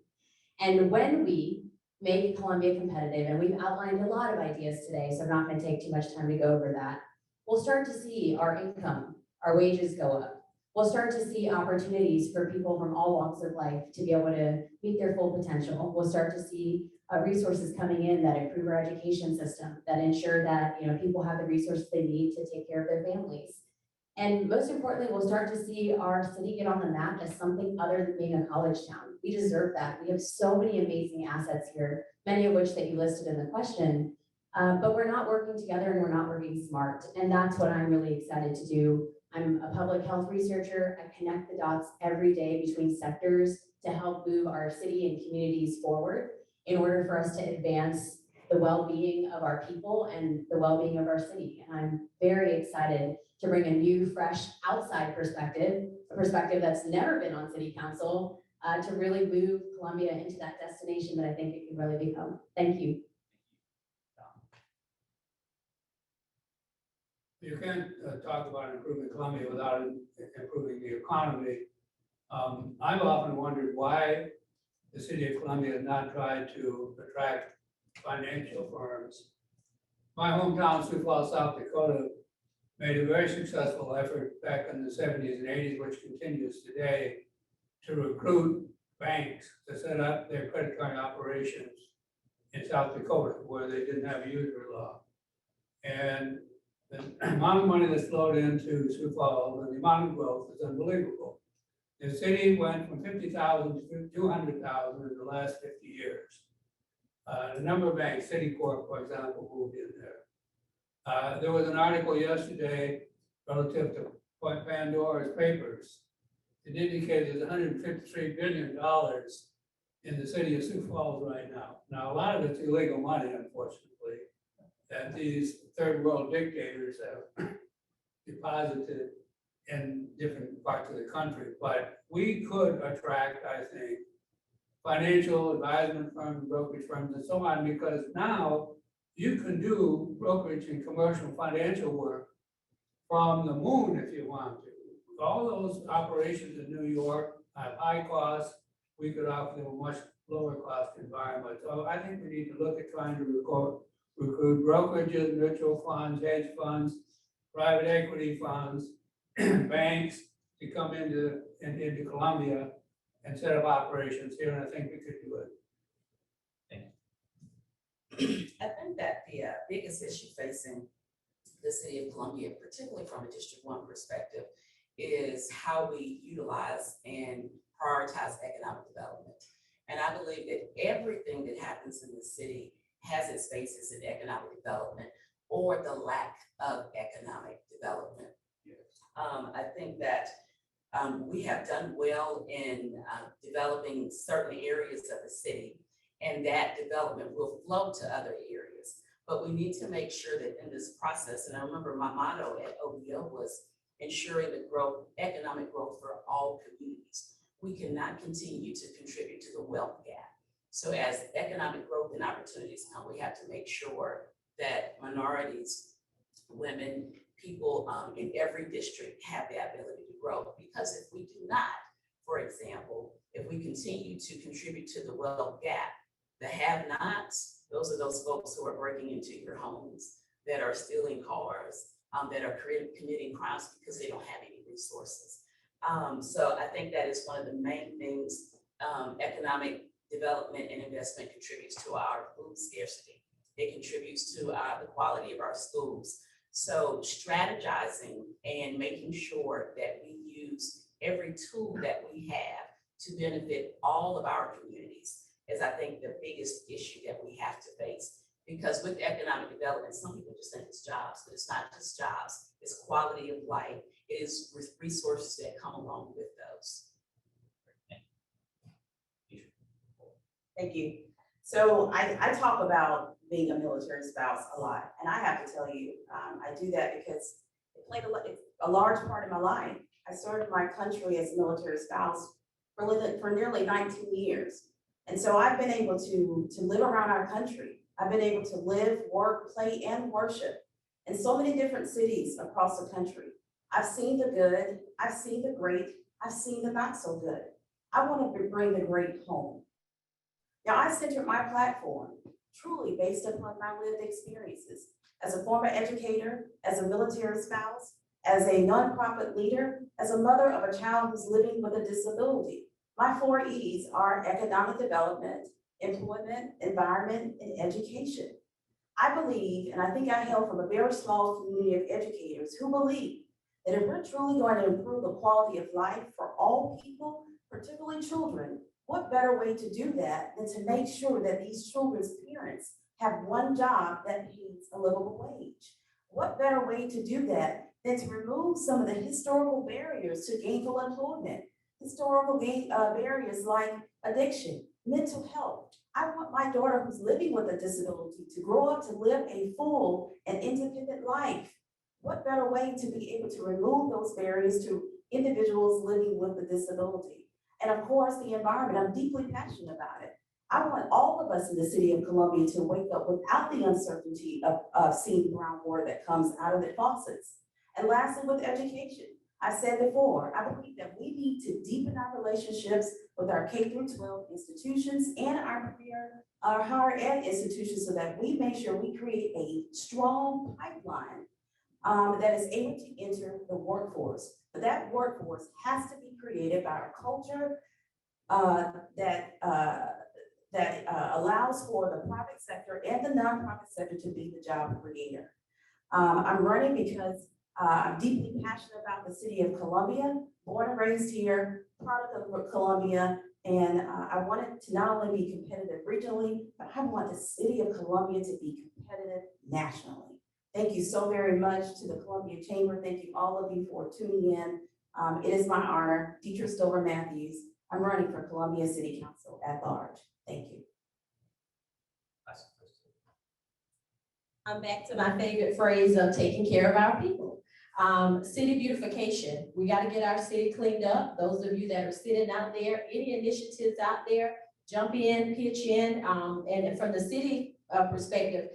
And when we make Columbia competitive, and we've outlined a lot of ideas today, so I'm not going to take too much time to go over that, we'll start to see our income, our wages go up. We'll start to see opportunities for people from all walks of life to be able to meet their full potential. We'll start to see resources coming in that improve our education system, that ensure that people have the resources they need to take care of their families. And most importantly, we'll start to see our city get on the map as something other than being a college town. We deserve that. We have so many amazing assets here, many of which that you listed in the question, but we're not working together and we're not working smart. And that's what I'm really excited to do. I'm a public health researcher. I connect the dots every day between sectors to help move our city and communities forward in order for us to advance the well-being of our people and the well-being of our city. And I'm very excited to bring a new, fresh, outside perspective, a perspective that's never been on city council, to really move Columbia into that destination that I think it can really become. Thank you. You can't talk about improving Columbia without improving the economy. I've often wondered why the city of Columbia has not tried to attract financial firms. My hometown, Sioux Falls, South Dakota, made a very successful effort back in the 70s and 80s, which continues today, to recruit banks to set up their credit card operations in South Dakota, where they didn't have a usury law. And the amount of money that's flowed into Sioux Falls and the amount of growth is unbelievable. The city went from 50,000 to 200,000 in the last 50 years. The number of banks, Citicorp, for example, moved in there. There was an article yesterday relative to Pandora's Papers. It indicated there's $153 billion in the city of Sioux Falls right now. Now, a lot of it's illegal money, unfortunately, that these third world dictators have deposited in different parts of the country. But we could attract, I think, financial advisement firms, brokerage firms, and so on, because now you can do brokerage and commercial financial work from the moon if you want to. All those operations in New York have high costs. We could offer them a much lower cost environment. So I think we need to look at trying to recruit brokerages, mutual funds, hedge funds, private equity funds, banks to come into Columbia and set up operations here, and I think we could do it. I think that the biggest issue facing the city of Columbia, particularly from a District 1 perspective, is how we utilize and prioritize economic development. And I believe that everything that happens in the city has its basis in economic development or the lack of economic development. I think that we have done well in developing certain areas of the city, and that development will flow to other areas. But we need to make sure that in this process, and I remember my motto at OBO was ensuring the growth, economic growth for all communities. We cannot continue to contribute to the wealth gap. So as economic growth and opportunities come, we have to make sure that minorities, women, people in every district have the ability to grow. Because if we do not, for example, if we continue to contribute to the wealth gap, the have-nots, those are those folks who are breaking into your homes, that are stealing cars, that are committing crimes because they don't have any resources. So I think that is one of the main things economic development and investment contributes to our food scarcity. It contributes to the quality of our schools. So strategizing and making sure that we use every tool that we have to benefit all of our communities is, I think, the biggest issue that we have to face. Because with economic development, some people just think it's jobs, but it's not just jobs. It's quality of life. It is resources that come along with those. Thank you. So I talk about being a military spouse a lot, and I have to tell you, I do that because played a large part in my life. I served my country as a military spouse for nearly 19 years. And so I've been able to live around our country. I've been able to live, work, play, and worship in so many different cities across the country. I've seen the good, I've seen the great, I've seen the not so good. I want to bring the great home. Now, I centered my platform truly based upon my lived experiences as a former educator, as a military spouse, as a nonprofit leader, as a mother of a child who's living with a disability. My 4 E's are economic development, employment, environment, and education. I believe, and I think I hail from a very small community of educators who believe that if we're truly going to improve the quality of life for all people, particularly children, what better way to do that than to make sure that these children's parents have one job that pays a livable wage? What better way to do that than to remove some of the historical barriers to gainful employment? Historical barriers like addiction, mental health. I want my daughter who's living with a disability to grow up to live a full and independent life. What better way to be able to remove those barriers to individuals living with a disability? And of course, the environment, I'm deeply passionate about it. I want all of us in the city of Columbia to wake up without the uncertainty of seeing brown water that comes out of the faucets. And lastly, with education, I said before, I believe that we need to deepen our relationships with our K-12 institutions and our higher ed institutions so that we make sure we create a strong pipeline that is able to enter the workforce. But that workforce has to be created by a culture that allows for the private sector and the nonprofit sector to be the job creator. I'm running because I'm deeply passionate about the city of Columbia, born and raised here, product of Columbia, and I want it to not only be competitive regionally, but I want the city of Columbia to be competitive nationally. Thank you so very much to the Columbia Chamber. Thank you all of you for tuning in. It is my honor, Teacher Stover Matthews. I'm running for Columbia City Council at large. Thank you. I'm back to my favorite phrase of taking care of our people. City beautification. We got to get our city cleaned up. Those of you that are sitting out there, any initiatives out there, jump in, pitch in, and from the city perspective,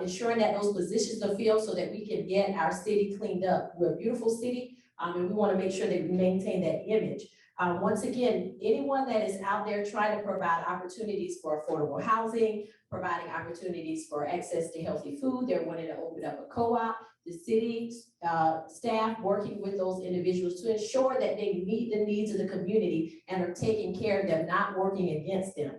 ensuring that those positions are filled so that we can get our city cleaned up. We're a beautiful city, and we want to make sure that we maintain that image. Once again, anyone that is out there trying to provide opportunities for affordable housing, providing opportunities for access to healthy food, they're wanting to open up a co-op, the city staff working with those individuals to ensure that they meet the needs of the community and are taking care of them, not working against them.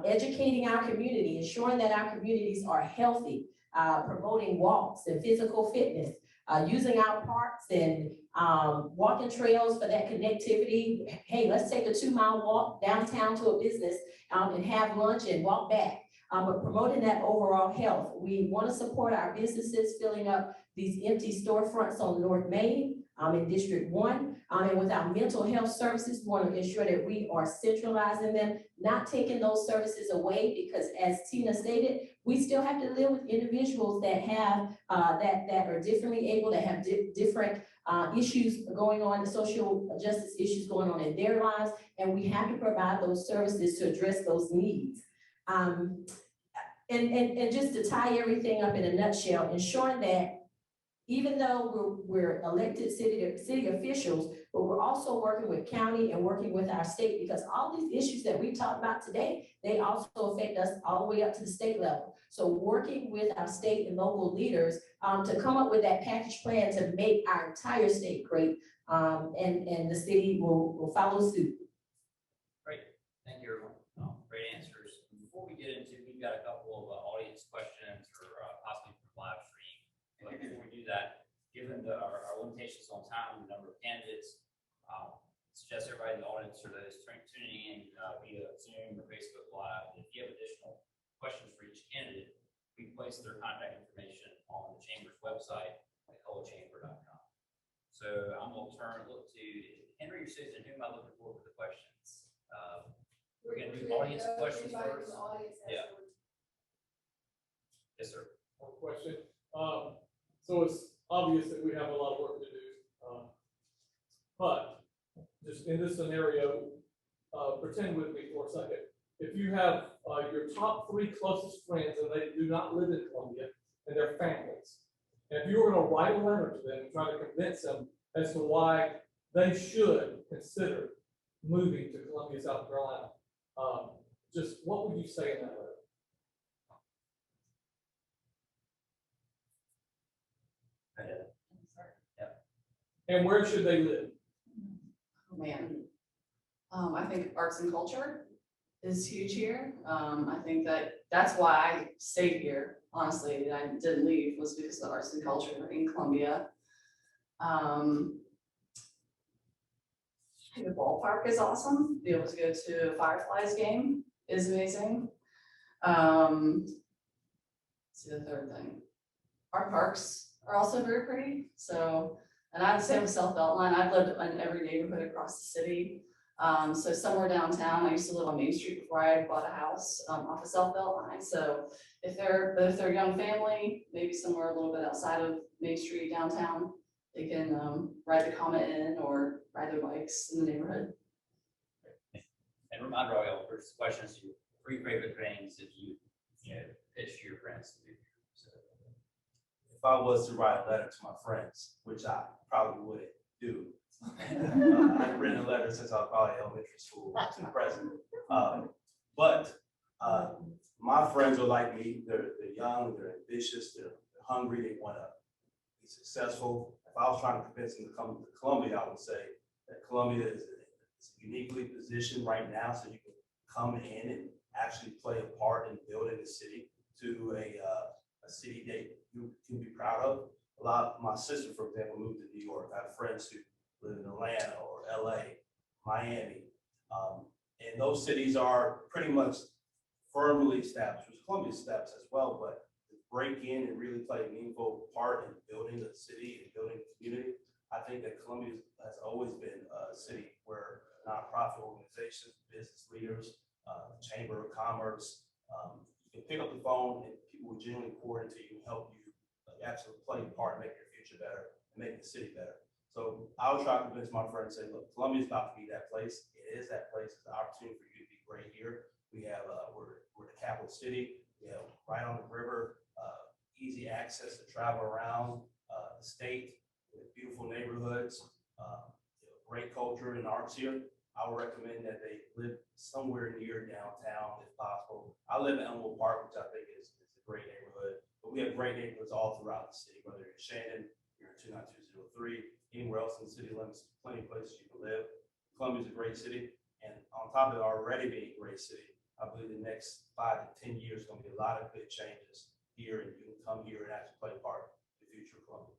Educating our community, ensuring that our communities are healthy, promoting walks and physical fitness, using our parks and walking trails for that connectivity. Hey, let's take a 2-mile walk downtown to a business and have lunch and walk back. But promoting that overall health. We want to support our businesses filling up these empty storefronts on North Main in District 1. And with our mental health services, we want to ensure that we are centralizing them, not taking those services away, because as Tina stated, we still have to live with individuals that have that are differently able, that have different issues going on, social justice issues going on in their lives, and we have to provide those services to address those needs. And just to tie everything up in a nutshell, ensuring that even though we're elected city officials, but we're also working with county and working with our state, because all these issues that we talked about today, they also affect us all the way up to the state level. So working with our state and local leaders to come up with that package plan to make our entire state great, and the city will follow suit. Great, thank you everyone. Great answers. Before we get into, we've got a couple of audience questions or possibly from live stream. But before we do that, given our limitations on time and the number of candidates, suggest everybody in the audience or those tuning in via Zoom or Facebook Live, if you have additional questions for each candidate, we place their contact information on the Chamber's website at colachamber.com. So I'm going to look to Henry or Susan. Who am I looking for the questions? We're going to do audience questions first. Yeah. Yes, sir. One question. So it's obvious that we have a lot of work to do. But just in this scenario, pretend with me for a second. If you have your top 3 closest friends and they do not live in Columbia and their families, and if you were going to write a letter to them and try to convince them as to why they should consider moving to Columbia, South Carolina, just what would you say in that letter? And where should they live? Oh, man. I think arts and culture is huge here. I think that's why I stayed here, honestly, I didn't leave, was because of the arts and culture in Columbia. I think the ballpark is awesome. Be able to go to a Fireflies game is amazing. Let's see the third thing. Our parks are also very pretty. So, and I would say with South Beltline, I've lived in every neighborhood across the city. So somewhere downtown, I used to live on Main Street before I bought a house off of South Beltline. So if they're a young family, maybe somewhere a little bit outside of Main Street downtown, they can ride the Comet in or ride their bikes in the neighborhood. And remind all first questions, your 3 favorite things that you pitch to your friends to do. So, If I was to write a letter to my friends, which I probably wouldn't do, I've written a letter since I was probably elementary school to the president. But my friends are like me. They're young, they're ambitious, they're hungry, they want to be successful. If I was trying to convince them to come to Columbia, I would say that Columbia is uniquely positioned right now, so you can come in and actually play a part in building the city to a city that you can be proud of. My sister, for example, moved to New York. I have friends who live in Atlanta or LA, Miami. And those cities are pretty much firmly established, which Columbia is established as well, but to break in and really play a meaningful part in building the city and building the community, I think that Columbia has always been a city where nonprofit organizations, business leaders, Chamber of Commerce, you can pick up the phone and people will genuinely pour into you and help you actually play a part in making your future better and making the city better. So I would try to convince my friends, say, look, Columbia is about to be that place. It is that place. It's an opportunity for you to be great here. We have, we're the capital city. We have right on the river, easy access to travel around the state. We have beautiful neighborhoods, great culture and arts here. I would recommend that they live somewhere near downtown if possible. I live in Elmwood Park, which I think is a great neighborhood, but we have great neighborhoods all throughout the city, whether you're in Shannon, you're in 29203, anywhere else in the city limits, plenty of places you can live. Columbia is a great city, and on top of it already being a great city, I believe the next 5 to 10 years is going to be a lot of good changes here, and you can come here and actually play a part in the future of Columbia.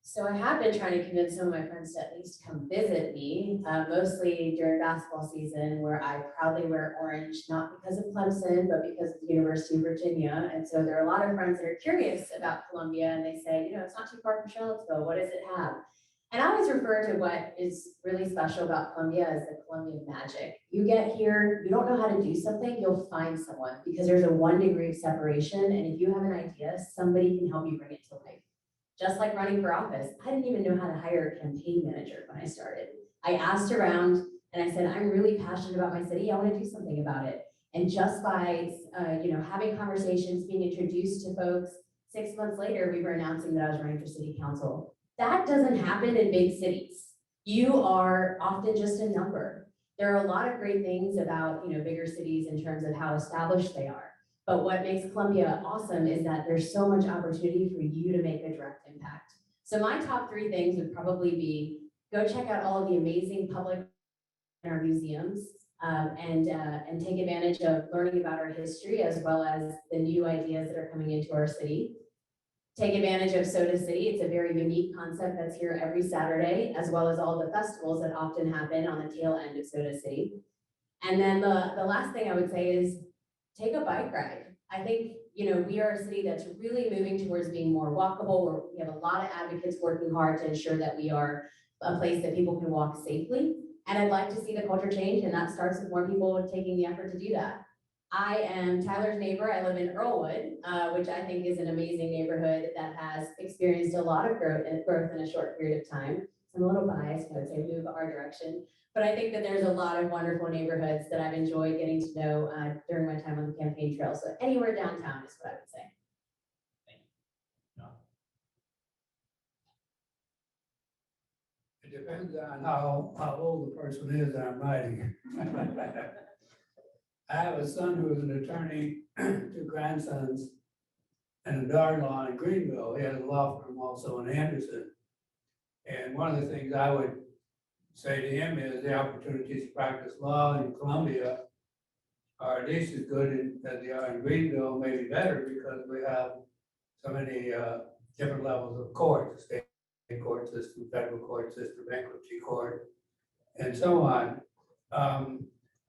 So I have been trying to convince some of my friends to at least come visit me, mostly during basketball season, where I proudly wear orange, not because of Clemson, but because of the University of Virginia. And so there are a lot of friends that are curious about Columbia, and they say, it's not too far from Charlottesville. What does it have? And I always refer to what is really special about Columbia as the Columbian magic. You get here, you don't know how to do something, you'll find someone, because there's a 1 degree of separation. And if you have an idea, somebody can help you bring it to life. Just like running for office, I didn't even know how to hire a campaign manager when I started. I asked around and I said, I'm really passionate about my city. I want to do something about it. And just by having conversations, being introduced to folks, 6 months later, we were announcing that I was running for city council. That doesn't happen in big cities. You are often just a number. There are a lot of great things about bigger cities in terms of how established they are. But what makes Columbia awesome is that there's so much opportunity for you to make a direct impact. So my top 3 things would probably be, go check out all of the amazing public in our museums and take advantage of learning about our history as well as the new ideas that are coming into our city. Take advantage of Soda City. It's a very unique concept that's here every Saturday, as well as all the festivals that often happen on the tail end of Soda City. And then the last thing I would say is, take a bike ride. I think, we are a city that's really moving towards being more walkable. We have a lot of advocates working hard to ensure that we are a place that people can walk safely. And I'd like to see the culture change, and that starts with more people taking the effort to do that. I am Tyler's neighbor. I live in Earlwood, which I think is an amazing neighborhood that has experienced a lot of growth in a short period of time. I'm a little biased, I would say move our direction. But I think that there's a lot of wonderful neighborhoods that I've enjoyed getting to know during my time on the campaign trail. So anywhere downtown is what I would say. It depends on how old the person is that I'm writing. I have a son who is an attorney, two grandsons, and a daughter-in-law in Greenville. He has a law firm also in Anderson. And one of the things I would say to him is the opportunities to practice law in Columbia are at least as good as they are in Greenville, maybe better, because we have so many different levels of courts, state court system, federal court system, bankruptcy court, and so on.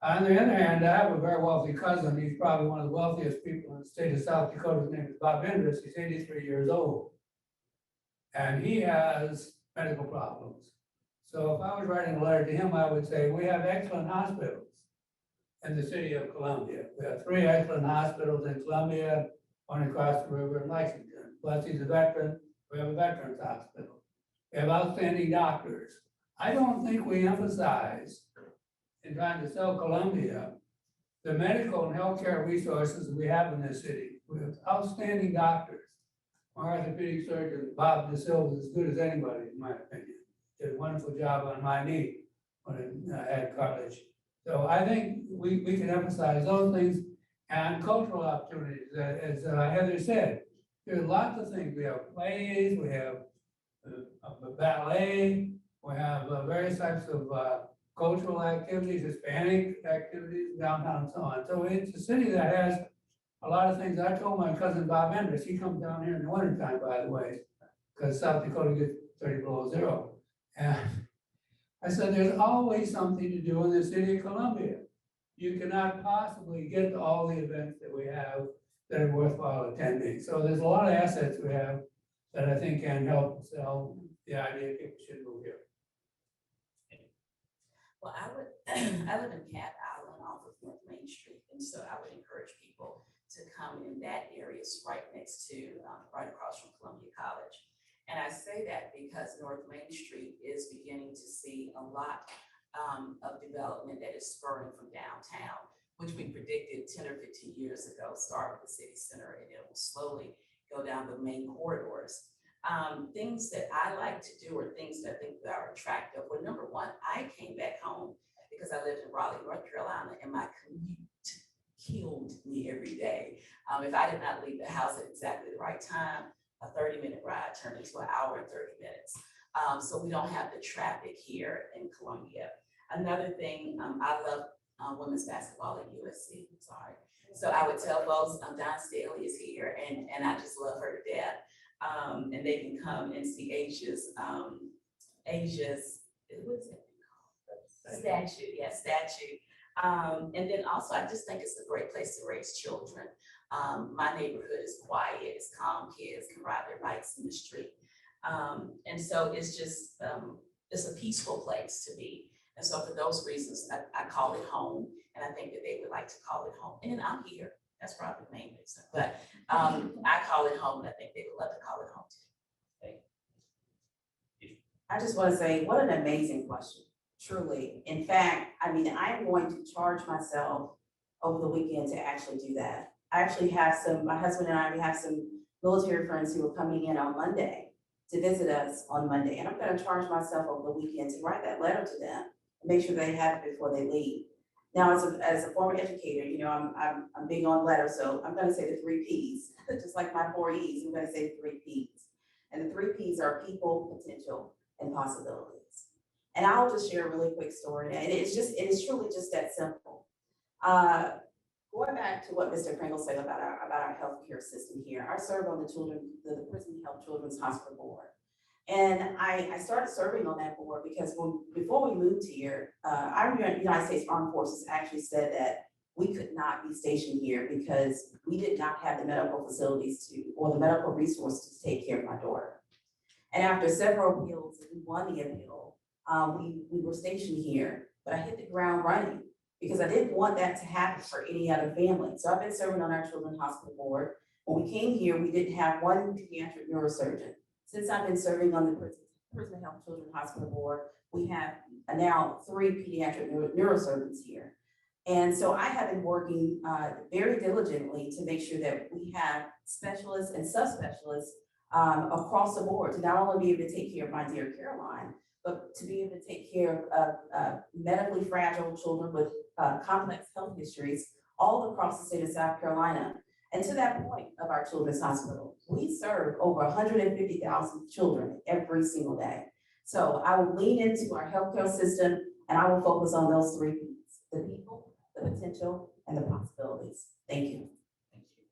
On the other hand, I have a very wealthy cousin. He's probably one of the wealthiest people in the state of South Dakota. His name is Bob Endress. He's 83 years old. And he has medical problems. So if I was writing a letter to him, I would say, we have excellent hospitals in the city of Columbia. We have 3 excellent hospitals in Columbia, one across the river in Lexington. Plus he's a veteran. We have a veterans hospital. We have outstanding doctors. I don't think we emphasize in trying to sell Columbia the medical and healthcare resources that we have in this city. We have outstanding doctors. Our orthopedic surgeon, Bob DeSilva, is as good as anybody, in my opinion. Did a wonderful job on my knee when I had cartilage. So I think we can emphasize those things and cultural opportunities. As Heather said, there's lots of things. We have plays, we have ballet, we have various types of cultural activities, Hispanic activities downtown and so on. So it's a city that has a lot of things. I told my cousin Bob Endress, he comes down here in the wintertime, by the way, because South Dakota gets 30 below zero. And I said, there's always something to do in the city of Columbia. You cannot possibly get to all the events that we have that are worthwhile attending. So there's a lot of assets we have that I think can help sell the idea people should move here. Well, I live in Cat Island off of North Main Street, and so I would encourage people to come in that area. It's right next to, right across from Columbia College. And I say that because North Main Street is beginning to see a lot of development that is spurring from downtown, which we predicted 10 or 15 years ago, start with the city center, and it will slowly go down the main corridors. Things that I like to do or things that I think that are attractive. Well, number one, I came back home because I lived in Raleigh, North Carolina, and my commute killed me every day. If I did not leave the house at exactly the right time, a 30-minute ride turned into an hour and 30 minutes. So we don't have the traffic here in Columbia. Another thing, I love women's basketball at USC, I'm sorry. So I would tell folks, Don Staley is here, and I just love her to death. And they can come and see Asia's, what is it called? Statue, yeah, statue. And then also, I just think it's a great place to raise children. My neighborhood is quiet, it's calm, kids can ride their bikes in the street. And so it's just, it's a peaceful place to be. And so for those reasons, I call it home, and I think that they would like to call it home. And I'm here. That's probably the main reason, but I call it home, and I think they would love to call it home too. I just want to say, what an amazing question, truly. In fact, I mean, I'm going to charge myself over the weekend to actually do that. I actually have my husband and I, we have some military friends who are coming in on Monday to visit us on Monday. And I'm going to charge myself over the weekend to write that letter to them and make sure they have it before they leave. Now, as a former educator, you know, I'm big on letters, so I'm going to say the 3 Ps, just like my 4 Es. I'm going to say the 3 Ps, and the 3 Ps are people, potential, and possibilities. And I'll just share a really quick story, and it is truly just that simple. Going back to what Mr. Kringle said about our healthcare system here, I serve on the Prison Health Children's Hospital Board. And I started serving on that board because before we moved here, I remember the United States Armed Forces actually said that we could not be stationed here because we did not have the medical facilities or the medical resources to take care of my daughter. And after several appeals, we won the appeal. We were stationed here, but I hit the ground running because I didn't want that to happen for any other family. So I've been serving on our Children's Hospital Board. When we came here, we didn't have one pediatric neurosurgeon. Since I've been serving on the Prison Health Children's Hospital Board, we have now 3 pediatric neurosurgeons here. And so I have been working very diligently to make sure that we have specialists and subspecialists across the board to not only be able to take care of my dear Caroline, but to be able to take care of medically fragile children with complex health histories all across the state of South Carolina. And to that point of our Children's Hospital, we serve over 150,000 children every single day. So I will lean into our healthcare system and I will focus on those 3 P's: the people, the potential, and the possibilities. Thank you. Thank you.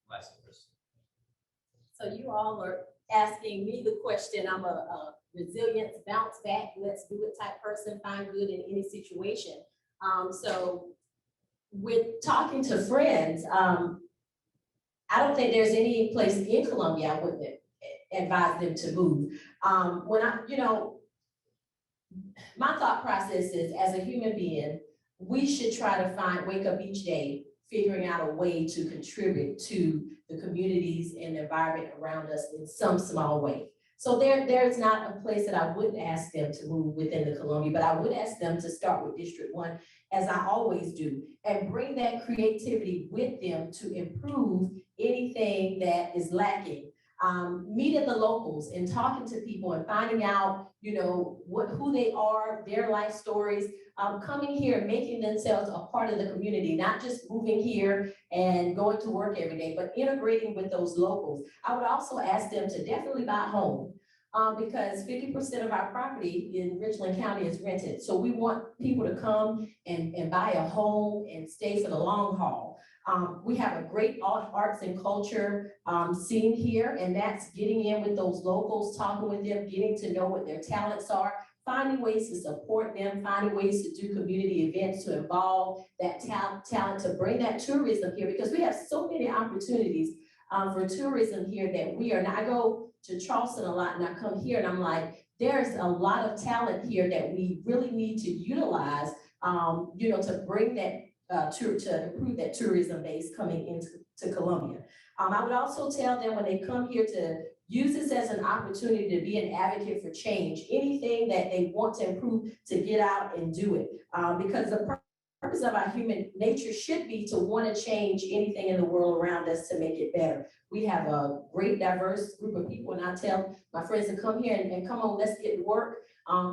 Lastly, Chris. So you all are asking me the question. I'm a resilience, bounce back, let's do it type person, find good in any situation. So with talking to friends, I don't think there's any place in Columbia I wouldn't advise them to move. My thought process is, as a human being, we should try to wake up each day figuring out a way to contribute to the communities and the environment around us in some small way. So there's not a place that I wouldn't ask them to move within the Columbia, but I would ask them to start with District 1, as I always do, and bring that creativity with them to improve anything that is lacking. Meeting the locals and talking to people and finding out, who they are, their life stories, coming here and making themselves a part of the community, not just moving here and going to work every day, but integrating with those locals. I would also ask them to definitely buy a home, because 50% of our property in Richland County is rented. So we want people to come and buy a home and stay for the long haul. We have a great arts and culture scene here, and that's getting in with those locals, talking with them, getting to know what their talents are, finding ways to support them, finding ways to do community events to involve that talent to bring that tourism here, because we have so many opportunities for tourism here that we are not. I go to Charleston a lot and I come here and I'm like, there's a lot of talent here that we really need to utilize, to bring that to improve that tourism base coming into Columbia. I would also tell them when they come here to use this as an opportunity to be an advocate for change, anything that they want to improve, to get out and do it. Because the purpose of our human nature should be to want to change anything in the world around us to make it better. We have a great diverse group of people, and I tell my friends to come here and come on, let's get to work.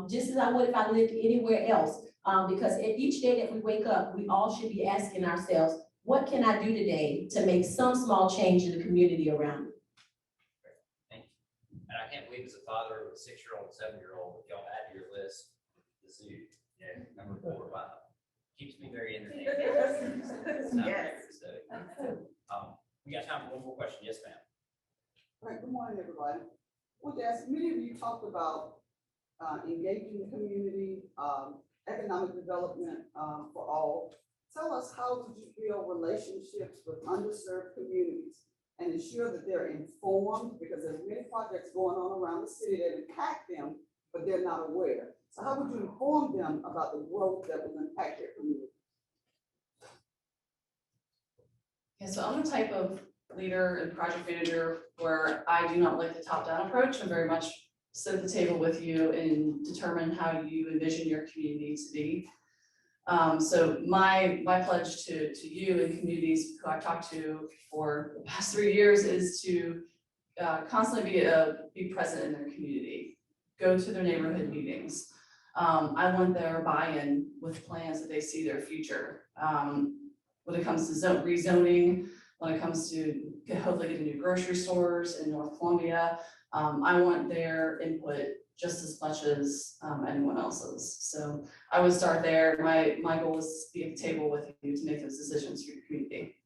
Just as I would if I lived anywhere else. Because each day that we wake up, we all should be asking ourselves, what can I do today to make some small change in the community around me? Thank you. And I can't believe as a father of a 6-year-old, 7-year-old, if y'all add to your list, the zoo, number 4, wow. Keeps me very entertained. It's not Yes. fair to say. We got time for one more question. Yes, ma'am. All right, good morning, everybody. Well, yes, many of you talked about engaging the community, economic development for all. Tell us, how did you build relationships with underserved communities and ensure that they're informed, because there's many projects going on around the city that impact them, but they're not aware. So how would you inform them about the growth that will impact their community? Yeah, so I'm the type of leader and project manager where I do not like the top-down approach. I'm very much sit at the table with you and determine how you envision your community to be. So my pledge to you and communities who I've talked to for the past 3 years is to constantly be present in their community, go to their neighborhood meetings. I want their buy-in with plans that they see their future. When it comes to rezoning, when it comes to hopefully getting new grocery stores in North Columbia, I want their input just as much as anyone else's. So I would start there. My goal is to be at the table with you to make those decisions for your community.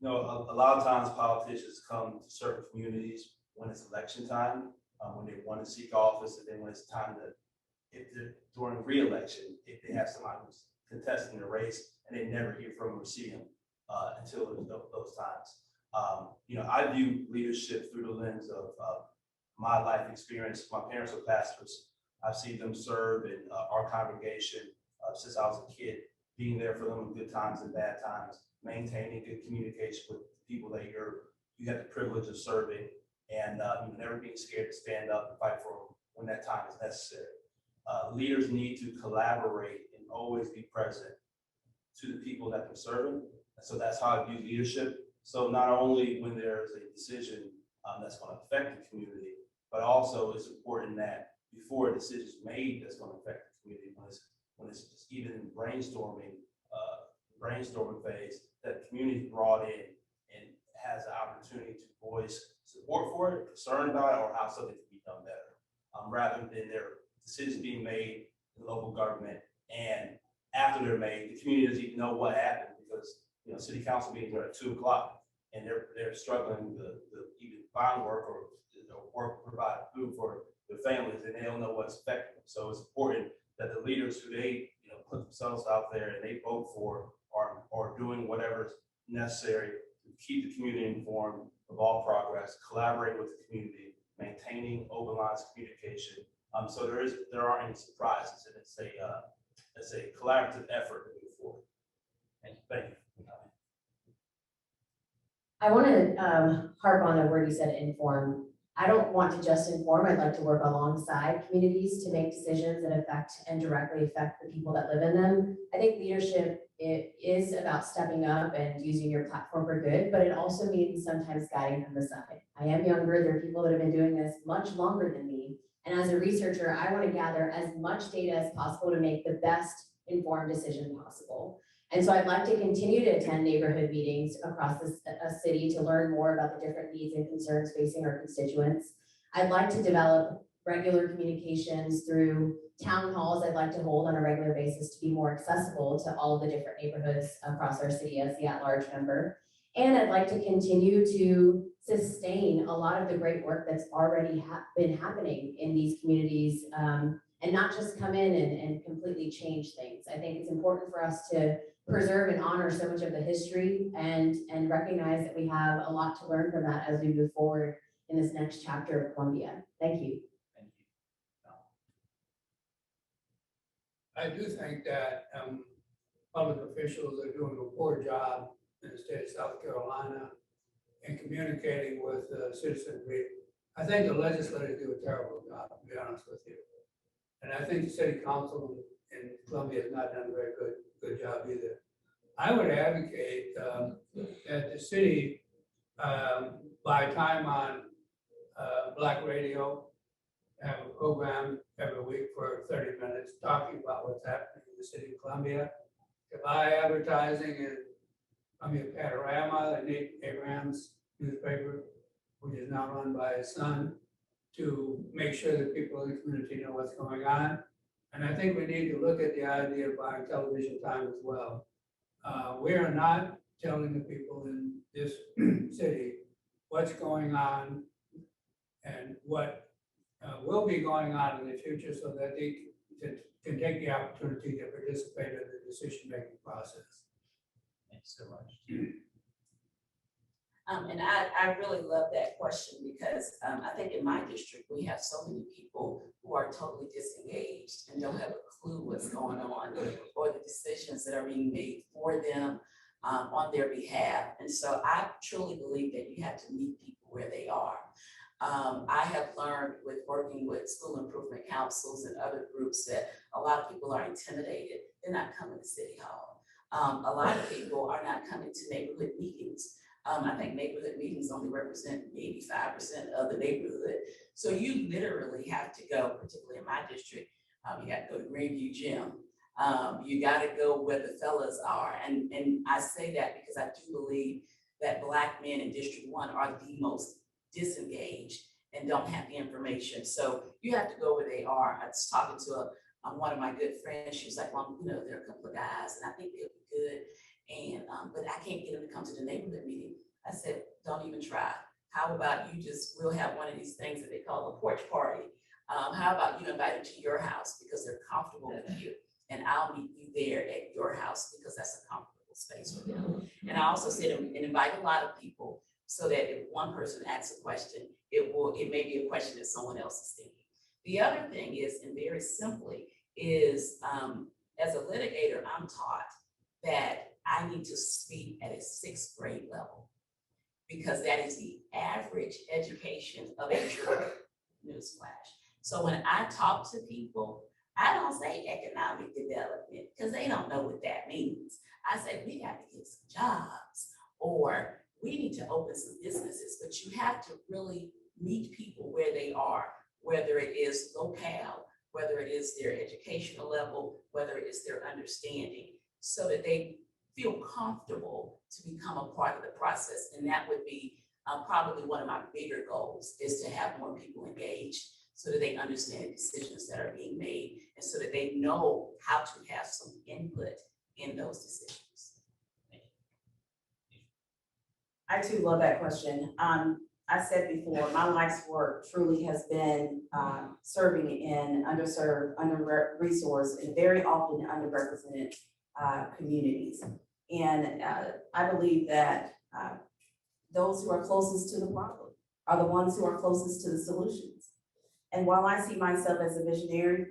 A lot of times politicians come to certain communities when it's election time, when they want to seek office, and then when it's time to, if they're during re-election, if they have somebody who's contesting the race and they never hear from or see them until those times. I view leadership through the lens of my life experience. My parents are pastors. I've seen them serve in our congregation since I was a kid, being there for them in good times and bad times, maintaining good communication with people that you have the privilege of serving, and never being scared to stand up and fight for them when that time is necessary. Leaders need to collaborate and always be present to the people that they're serving. And so that's how I view leadership. So not only when there's a decision that's going to affect the community, but also it's important that before a decision is made that's going to affect the community, when it's just even in brainstorming phase, that the community is brought in and has the opportunity to voice support for it, concern about it, or how something can be done better, rather than their decisions being made in local government, and after they're made, the community doesn't even know what happened because city council meetings are at 2 o'clock and they're struggling to even find work or work provide food for their families, and they don't know what's affecting them. So it's important that the leaders who they put themselves out there and they vote for are doing whatever's necessary to keep the community informed of all progress, collaborate with the community, maintaining open lines of communication. So there aren't any surprises, and it's a collaborative effort to move forward. Thank you. I want to harp on the word you said, inform. I don't want to just inform. I'd like to work alongside communities to make decisions that affect and directly affect the people that live in them. I think leadership, it is about stepping up and using your platform for good, but it also means sometimes guiding from the side. I am younger. There are people that have been doing this much longer than me. And as a researcher, I want to gather as much data as possible to make the best informed decision possible. And so I'd like to continue to attend neighborhood meetings across the city to learn more about the different needs and concerns facing our constituents. I'd like to develop regular communications through town halls I'd like to hold on a regular basis to be more accessible to all of the different neighborhoods across our city as the at-large member. And I'd like to continue to sustain a lot of the great work that's already been happening in these communities, and not just come in and completely change things. I think it's important for us to preserve and honor so much of the history and recognize that we have a lot to learn from that as we move forward in this next chapter of Columbia. Thank you. Thank you. I do think that public officials are doing a poor job in the state of South Carolina in communicating with citizenry. I think the legislators do a terrible job, to be honest with you. And I think the city council in Columbia has not done a very good job either. I would advocate that the city buy time on Black radio, have a program every week for 30 minutes talking about what's happening in the city of Columbia. To buy advertising in Columbia Panorama, the Nate Abrams newspaper, which is now run by his son, to make sure that people in the community know what's going on. And I think we need to look at the idea of buying television time as well. We are not telling the people in this city what's going on and what will be going on in the future so that they can take the opportunity to participate in the decision-making process. Thanks so much. And I really love that question because I think in my district, we have so many people who are totally disengaged and don't have a clue what's going on or the decisions that are being made for them on their behalf. And so I truly believe that you have to meet people where they are. I have learned with working with school improvement councils and other groups that a lot of people are intimidated. They're not coming to City Hall. A lot of people are not coming to neighborhood meetings. I think neighborhood meetings only represent maybe 5% of the neighborhood. So you literally have to go, particularly in my district, you got to go to Greenview Gym. You got to go where the fellas are. And I say that because I do believe that Black men in District 1 are the most disengaged and don't have the information. So you have to go where they are. I was talking to one of my good friends. She was like, well, there are a couple of guys and I think they'll be good. And, but I can't get them to come to the neighborhood meeting. I said, don't even try. How about we'll have one of these things that they call a porch party. How about you invite them to your house because they're comfortable with you, and I'll meet you there at your house because that's a comfortable space for them. And I also said, and invite a lot of people so that if one person asks a question, it may be a question that someone else is thinking. The other thing is, and very simply, is as a litigator, I'm taught that I need to speak at a 6th grade level because that is the average education of a juror. Newsflash. So when I talk to people, I don't say economic development because they don't know what that means. I say we got to get some jobs or we need to open some businesses, but you have to really meet people where they are, whether it is locale, whether it is their educational level, whether it is their understanding, so that they feel comfortable to become a part of the process. And that would be probably one of my bigger goals, is to have more people engaged so that they understand the decisions that are being made and so that they know how to have some input in those decisions. I too love that question. I said before, my life's work truly has been serving in underserved, under-resourced, and very often underrepresented communities. And I believe that those who are closest to the problem are the ones who are closest to the solutions. And while I see myself as a visionary,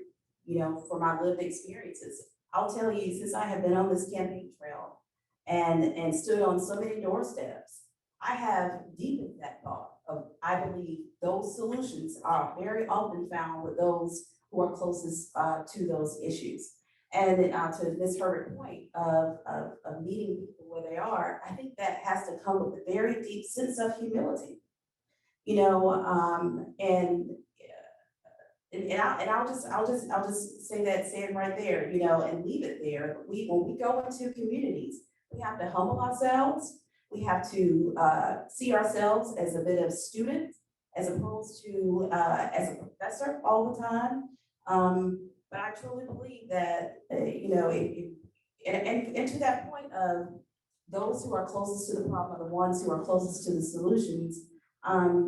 you know, for my lived experiences, I'll tell you, since I have been on this campaign trail and stood on so many doorsteps, I have deepened that thought of, I believe those solutions are very often found with those who are closest to those issues. And to Ms. Herbert's point of meeting people where they are, I think that has to come with a very deep sense of humility, you know, and I'll just say it right there, you know, and leave it there. When we go into communities, we have to humble ourselves. We have to see ourselves as a bit of student, as opposed to as a professor all the time. But I truly believe that, you know, and to that point of those who are closest to the problem are the ones who are closest to the solutions. I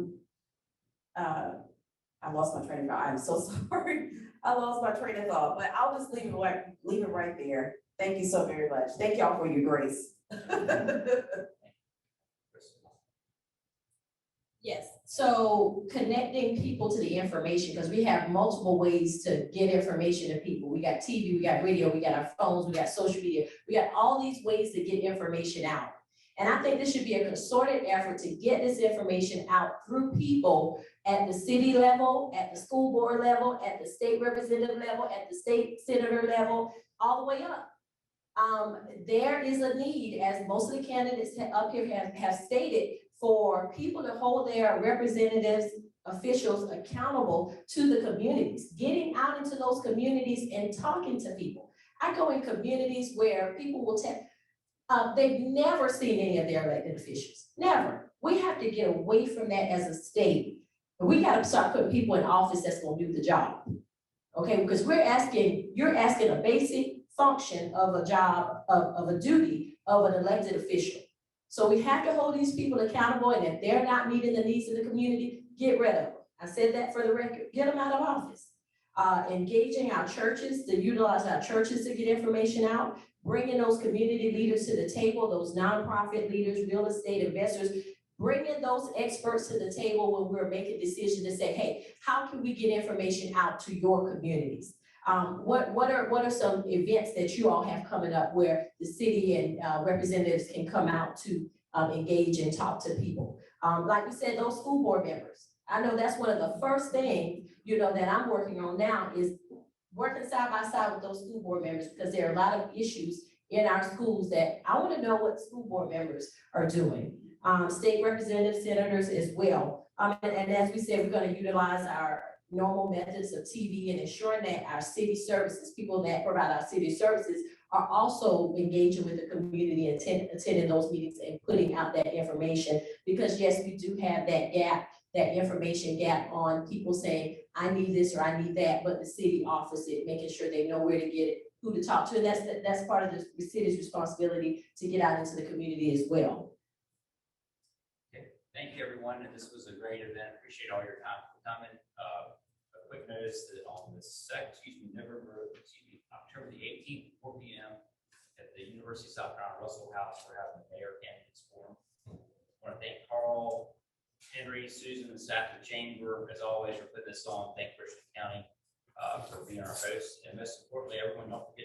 lost my train of thought. I'm so sorry. I lost my train of thought, but I'll just leave it right there. Thank you so very much. Thank y'all for your grace. Yes, so connecting people to the information, because we have multiple ways to get information to people. We got TV, we got radio, we got our phones, we got social media, we got all these ways to get information out. And I think this should be a concerted effort to get this information out through people at the city level, at the school board level, at the state representative level, at the state senator level, all the way up. There is a need, as most of the candidates up here have stated, for people to hold their representatives, officials accountable to the communities, getting out into those communities and talking to people. I go in communities where people will tell, they've never seen any of their elected officials, never. We have to get away from that as a state. We got to start putting people in office that's going to do the job, okay? Because you're asking a basic function of a job, of a duty of an elected official. So we have to hold these people accountable, and if they're not meeting the needs of the community, get rid of them. I said that for the record, get them out of office. Engaging our churches, to utilize our churches to get information out, bringing those community leaders to the table, those nonprofit leaders, real estate investors, bringing those experts to the table when we're making decisions to say, hey, how can we get information out to your communities? What are some events that you all have coming up where the city and representatives can come out to engage and talk to people? Like we said, those school board members. I know that's one of the first things, you know, that I'm working on now is working side by side with those school board members, because there are a lot of issues in our schools that I want to know what school board members are doing. State representatives, senators as well. And as we said, we're going to utilize our normal methods of TV and ensuring that our city services, people that provide our city services, are also engaging with the community and attending those meetings and putting out that information. Because yes, we do have that gap, that information gap on people saying, I need this or I need that, but the city offers it, making sure they know where to get it, who to talk to. And that's part of the city's responsibility to get out into the community as well. Okay, thank you everyone. This was a great event. Appreciate all your time for coming. A quick notice that on the October the 18th, 4 p.m. at the University of South Carolina Russell House, we're having the Mayor Candidates Forum. I want to thank Carl, Henry, Susan, and staff of the chamber, as always, for putting this on. Thank Richmond County posts, and most importantly, everyone don't